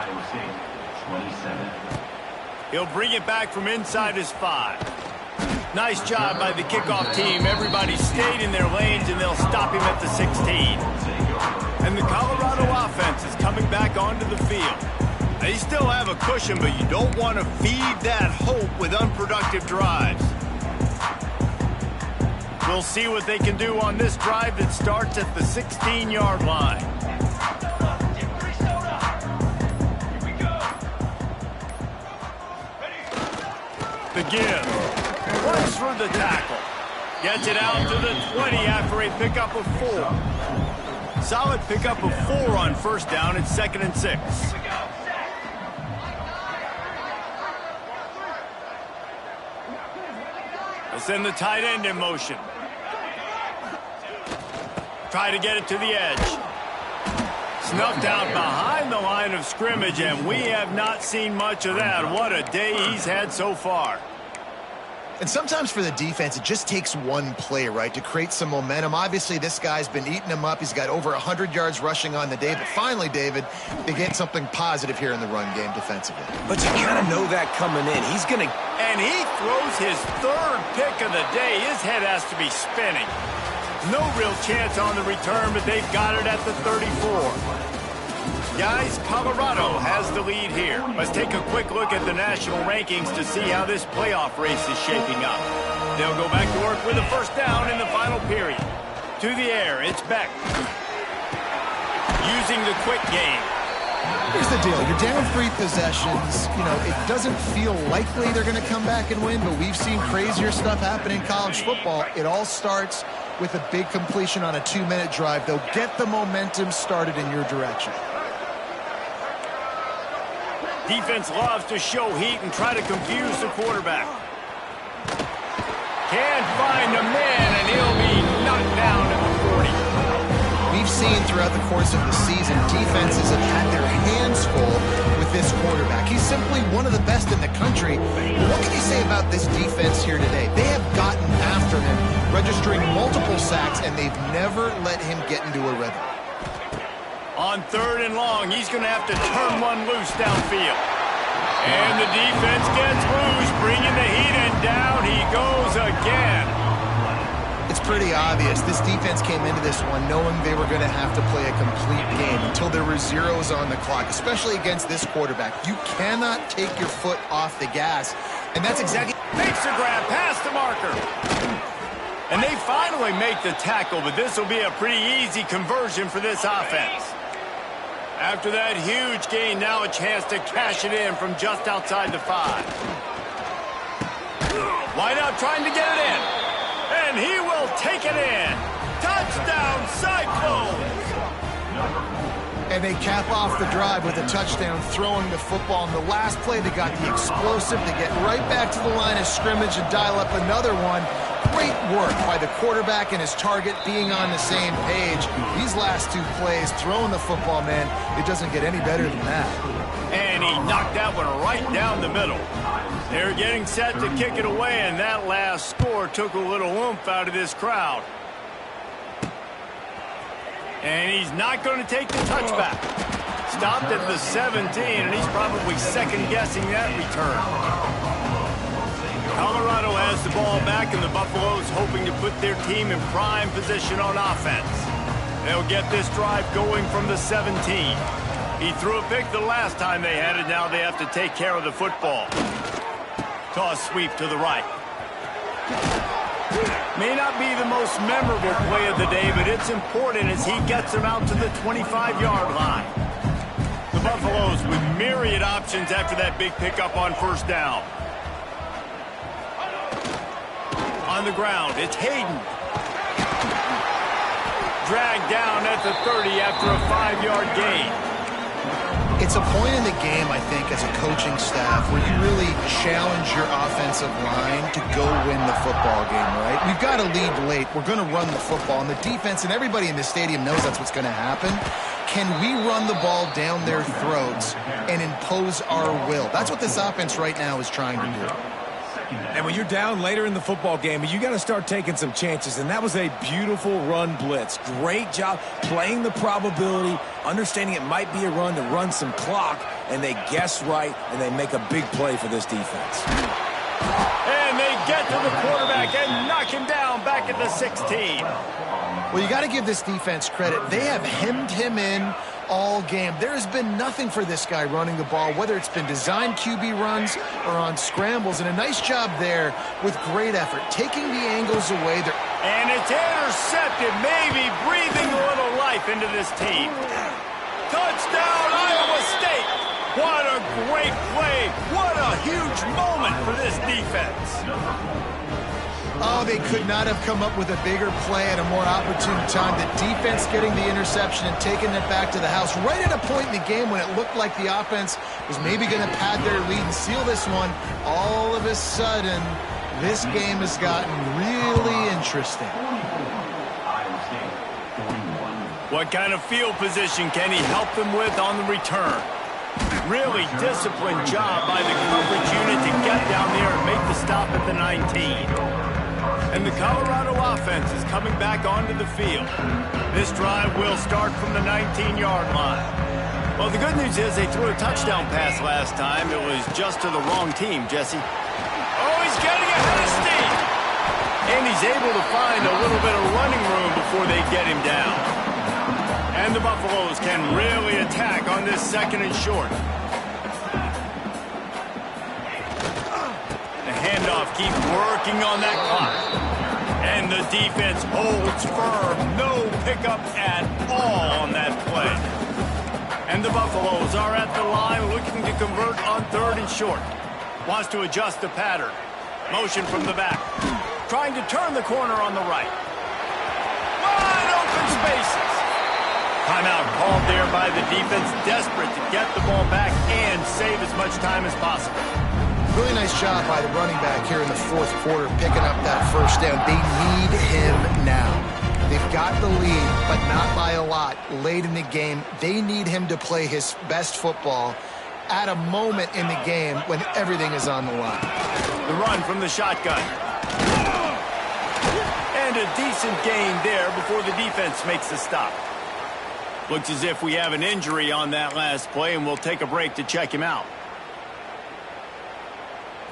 He'll bring it back from inside his 5. Nice job by the kickoff team. Everybody stayed in their lanes, and they'll stop him at the 16. And the Colorado offense is coming back onto the field. They still have a cushion, but you don't want to feed that hope with unproductive drives. We'll see what they can do on this drive that starts at the 16-yard line. The give. Runs through the tackle. Gets it out to the 20 after a pickup of 4. Solid pickup of 4 on first down. It's 2nd and 6. They'll send the tight end in motion. Try to get it to the edge. Snuffed out behind the line of scrimmage, and we have not seen much of that. What a day he's had so far. And sometimes for the defense, it just takes one play, right, to create some momentum. Obviously, this guy's been eating him up. He's got over 100 yards rushing on the day. But finally, David, they get something positive here in the run game defensively. But you kind of know that coming in. He's going to... And he throws his 3rd pick of the day. His head has to be spinning. No real chance on the return, but they've got it at the 34. Guys, Colorado has the lead here. Let's take a quick look at the national rankings to see how this playoff race is shaping up. They'll go back to work with a first down in the final period. To the air, it's Beck. Using the quick game. Here's the deal. You're down 3 possessions. You know, it doesn't feel likely they're going to come back and win, but we've seen crazier stuff happen in college football. It all starts with a big completion on a 2-minute drive. They'll get the momentum started in your direction. Defense loves to show heat and try to confuse the quarterback. Can't find a man, and he'll be knocked down at the 40. We've seen throughout the course of the season, defenses have had their hands full with this quarterback. He's simply one of the best in the country. What can you say about this defense here today? They have gotten after him, registering multiple sacks, and they've never let him get into a rhythm. On 3rd and long, he's going to have to turn one loose downfield. And the defense gets loose, bringing the heat, and down he goes again. It's pretty obvious. This defense came into this one knowing they were going to have to play a complete game until there were zeros on the clock, especially against this quarterback. You cannot take your foot off the gas And that's exactly... Makes the grab past the marker. And they finally make the tackle, but this will be a pretty easy conversion for this offense. After that huge gain, now a chance to cash it in from just outside the 5. Wide out trying to get it in. And he will take it in. Touchdown, Cyclones! And they cap off the drive with a touchdown, throwing the football. In the last play, they got the explosive to get right back to the line of scrimmage and dial up another one. Great work by the quarterback and his target being on the same page. These last 2 plays, throwing the football, man, it doesn't get any better than that. And he knocked that one right down the middle. They're getting set to kick it away, and that last score took a little oomph out of this crowd. And he's not going to take the touchback. Stopped at the 17, and he's probably second-guessing that return. Colorado has the ball back, and the Buffaloes hoping to put their team in prime position on offense. They'll get this drive going from the 17. He threw a pick the last time they had it. Now they have to take care of the football. Toss sweep to the right. May not be the most memorable play of the day, but it's important as he gets them out to the 25-yard line. The Buffaloes with myriad options after that big pickup on first down. On the ground, it's Hayden. Dragged down at the 30 after a 5-yard gain. It's a point in the game, I think, as a coaching staff where you really challenge your offensive line to go win the football game, right? We've got to lead late. We're going to run the football. And the defense and everybody in the stadium knows that's what's going to happen. Can we run the ball down their throats and impose our will? That's what this offense right now is trying to do. And when you're down later in the football game, you got to start taking some chances. And that was a beautiful run blitz. Great job playing the probability, understanding it might be a run to run some clock, and they guess right, and they make a big play for this defense. And they get to the quarterback and knock him down back at the 16. Well, you got to give this defense credit. They have hemmed him in all game. There has been nothing for this guy running the ball, whether it's been designed QB runs or on scrambles, and a nice job there with great effort, taking the angles away. And it's intercepted, maybe breathing a little life into this team. Touchdown, Iowa State! What a great play! What a huge moment for this defense! Oh, they could not have come up with a bigger play at a more opportune time. The defense getting the interception and taking it back to the house right at a point in the game when it looked like the offense was maybe going to pad their lead and seal this one. All of a sudden, this game has gotten really interesting. What kind of field position can he help them with on the return? Really disciplined job by the coverage unit to get down there and make the stop at the 19. And the Colorado offense is coming back onto the field. This drive will start from the 19-yard line. Well, the good news is they threw a touchdown pass last time. It was just to the wrong team, Jesse. Oh, he's getting ahead of steam. And he's able to find a little bit of running room before they get him down. And the Buffaloes can really attack on this second and short. The handoff keeps working on that clock. And the defense holds firm. No pickup at all on that play. And the Buffaloes are at the line looking to convert on third and short. Wants to adjust the pattern. Motion from the back. Trying to turn the corner on the right. Wide open spaces. Timeout called there by the defense, desperate to get the ball back and save as much time as possible. Really nice job by the running back here in the fourth quarter, picking up that first down. They need him now. They've got the lead, but not by a lot. Late in the game, they need him to play his best football at a moment in the game when everything is on the line. The run from the shotgun. And a decent gain there before the defense makes the stop. Looks as if we have an injury on that last play, and we'll take a break to check him out.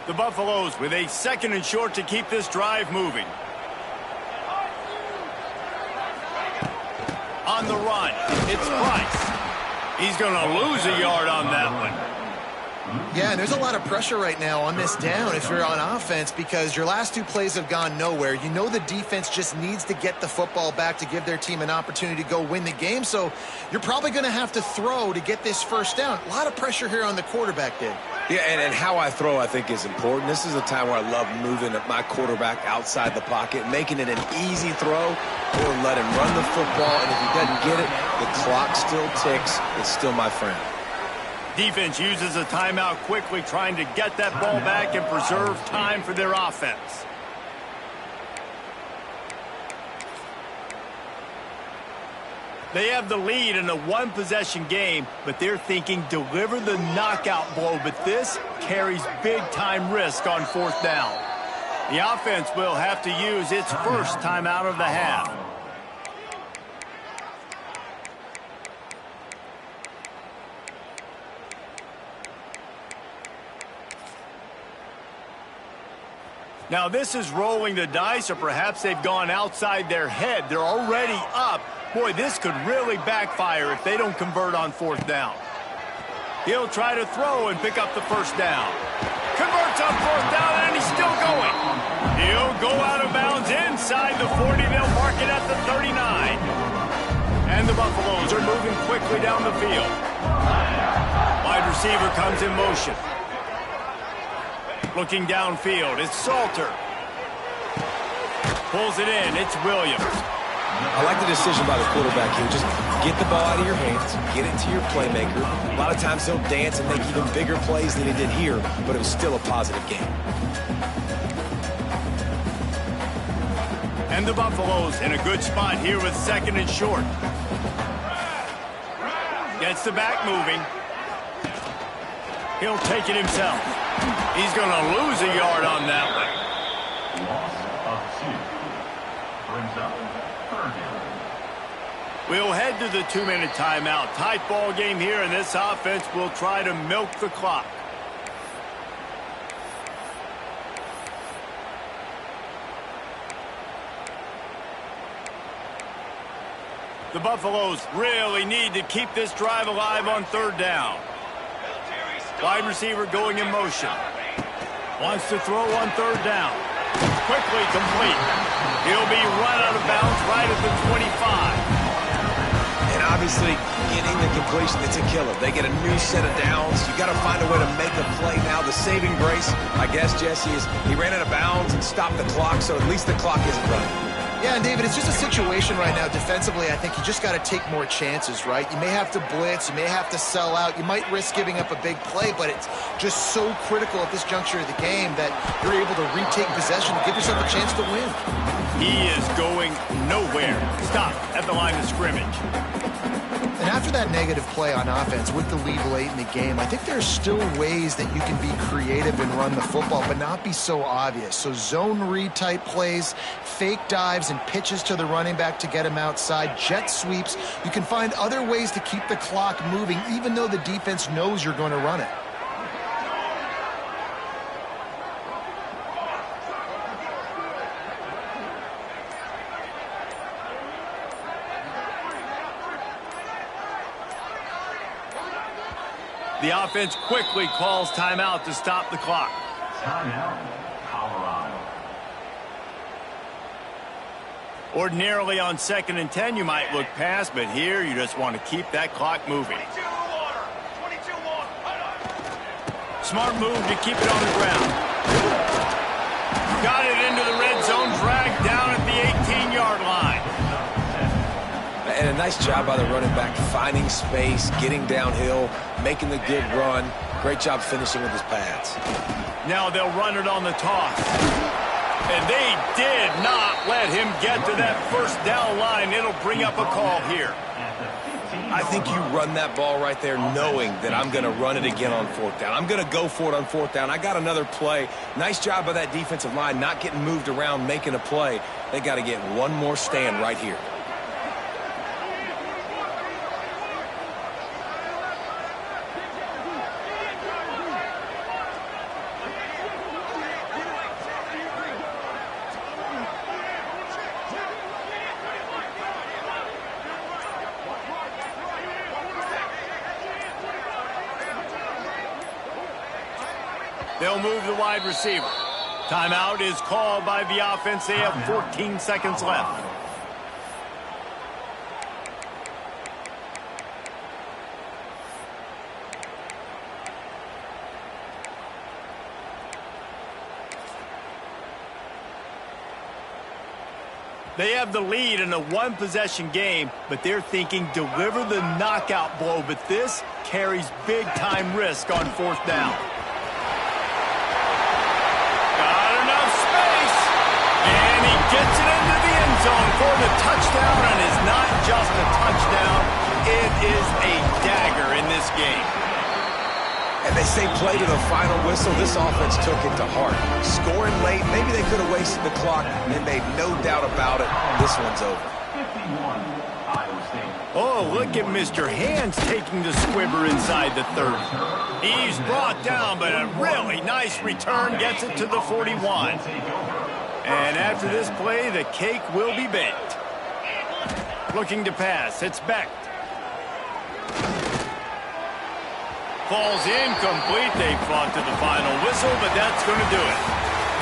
The Buffaloes with a second and short to keep this drive moving. On the run, it's Price. He's going to lose a yard on that one. Yeah, and there's a lot of pressure right now on this down if you're on offense because your last two plays have gone nowhere. You know the defense just needs to get the football back to give their team an opportunity to go win the game, so you're probably going to have to throw to get this first down. A lot of pressure here on the quarterback, Dave. Yeah, and how I throw, I think, is important. This is a time where I love moving my quarterback outside the pocket, making it an easy throw, or let him run the football, and if he doesn't get it, the clock still ticks. It's still my friend. Defense uses a timeout quickly, trying to get that ball back and preserve time for their offense. They have the lead in a one-possession game, but they're thinking deliver the knockout blow, but this carries big-time risk on fourth down. The offense will have to use its first timeout of the half. Now this is rolling the dice, or perhaps they've gone outside their head. They're already up. Boy, this could really backfire if they don't convert on fourth down. He'll try to throw and pick up the first down. Converts on fourth down, and he's still going. He'll go out of bounds inside the 40. They'll mark it at the 39. And the Buffaloes are moving quickly down the field. Wide receiver comes in motion. Looking downfield, it's Salter. Pulls it in, it's Williams. I like the decision by the quarterback here. Just get the ball out of your hands, get it to your playmaker. A lot of times he'll dance and make even bigger plays than he did here, but it was still a positive game. And the Buffaloes in a good spot here with second and short. Gets the back moving. He'll take it himself. He's going to lose a yard on that one. Loss of 2. Brings up third down. We'll head to the 2-minute timeout. Tight ball game here, and this offense will try to milk the clock. The Buffaloes really need to keep this drive alive on third down. Wide receiver going in motion. Wants to throw on third down. Quickly complete. He'll be run out of bounds right at the 25. And obviously, getting the completion, it's a killer. They get a new set of downs. You got to find a way to make a play now. The saving grace, I guess, Jesse, is he ran out of bounds and stopped the clock, so at least the clock isn't running. Yeah, and David, it's just a situation right now defensively. I think you just got to take more chances, right? You may have to blitz. You may have to sell out. You might risk giving up a big play, but it's just so critical at this juncture of the game that you're able to retake possession to give yourself a chance to win. He is going nowhere. Stop at the line of scrimmage. And after that negative play on offense with the lead late in the game, I think there's still ways that you can be creative and run the football, but not be so obvious. So zone read type plays, fake dives and pitches to the running back to get him outside, jet sweeps. You can find other ways to keep the clock moving, even though the defense knows you're going to run it. The offense quickly calls timeout to stop the clock. Timeout, Colorado. Ordinarily on 2nd and 10, you might look past, but here you just want to keep that clock moving. Smart move to keep it on the ground. Got it into the red zone, dragged down at the 18-yard line. And a nice job by the running back, finding space, getting downhill, making the good run. Great job finishing with his pads. Now they'll run it on the toss. And they did not let him get to that first down line. It'll bring up a call here. I think you run that ball right there knowing that I'm going to run it again on fourth down. I'm going to go for it on fourth down. I got another play. Nice job by that defensive line, not getting moved around, making a play. They got to get one more stand right here. They'll move the wide receiver. Timeout is called by the offense. They have 14 seconds left. They have the lead in a one-possession game, but they're thinking deliver the knockout blow. But this carries big-time risk on fourth down. Got enough space. And he gets it into the end zone for the touchdown. And it's not just a touchdown. It is a dagger in this game. And they say play to the final whistle. This offense took it to heart. Scoring late, maybe they could have wasted the clock. They made no doubt about it. This one's over. 51, Iowa State. Oh, look at Mr. Hands taking the squibber inside the 30. He's brought down, but a really nice return gets it to the 41. And after this play, the cake will be baked. Looking to pass. It's Beck. Falls incomplete. They fought to the final whistle, but that's going to do it.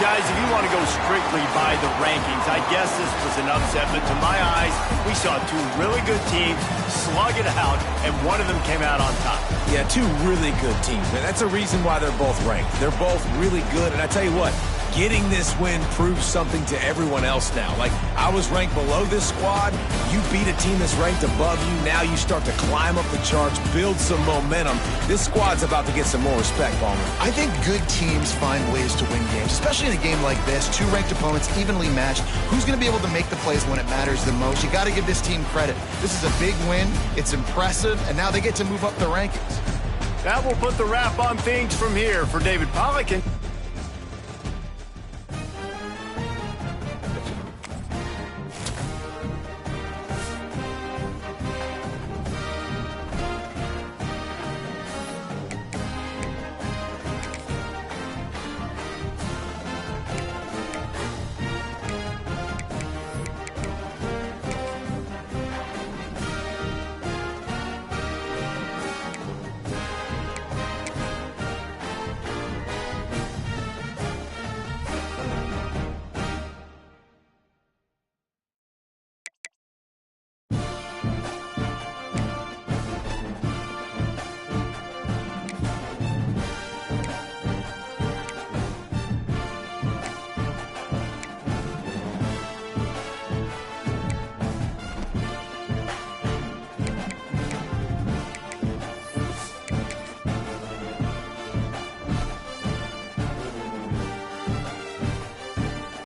Guys, if you want to go strictly by the rankings, I guess this was an upset, but to my eyes, we saw two really good teams slug it out, and one of them came out on top. Yeah, two really good teams, and that's a reason why they're both ranked. They're both really good, and I tell you what, getting this win proves something to everyone else now. Like, I was ranked below this squad. You beat a team that's ranked above you. Now you start to climb up the charts, build some momentum. This squad's about to get some more respect, Palmer. I think good teams find ways to win games, especially in a game like this. Two ranked opponents, evenly matched. Who's going to be able to make the plays when it matters the most? You got to give this team credit. This is a big win. It's impressive, and now they get to move up the rankings. That will put the wrap on things from here. For David Pollock and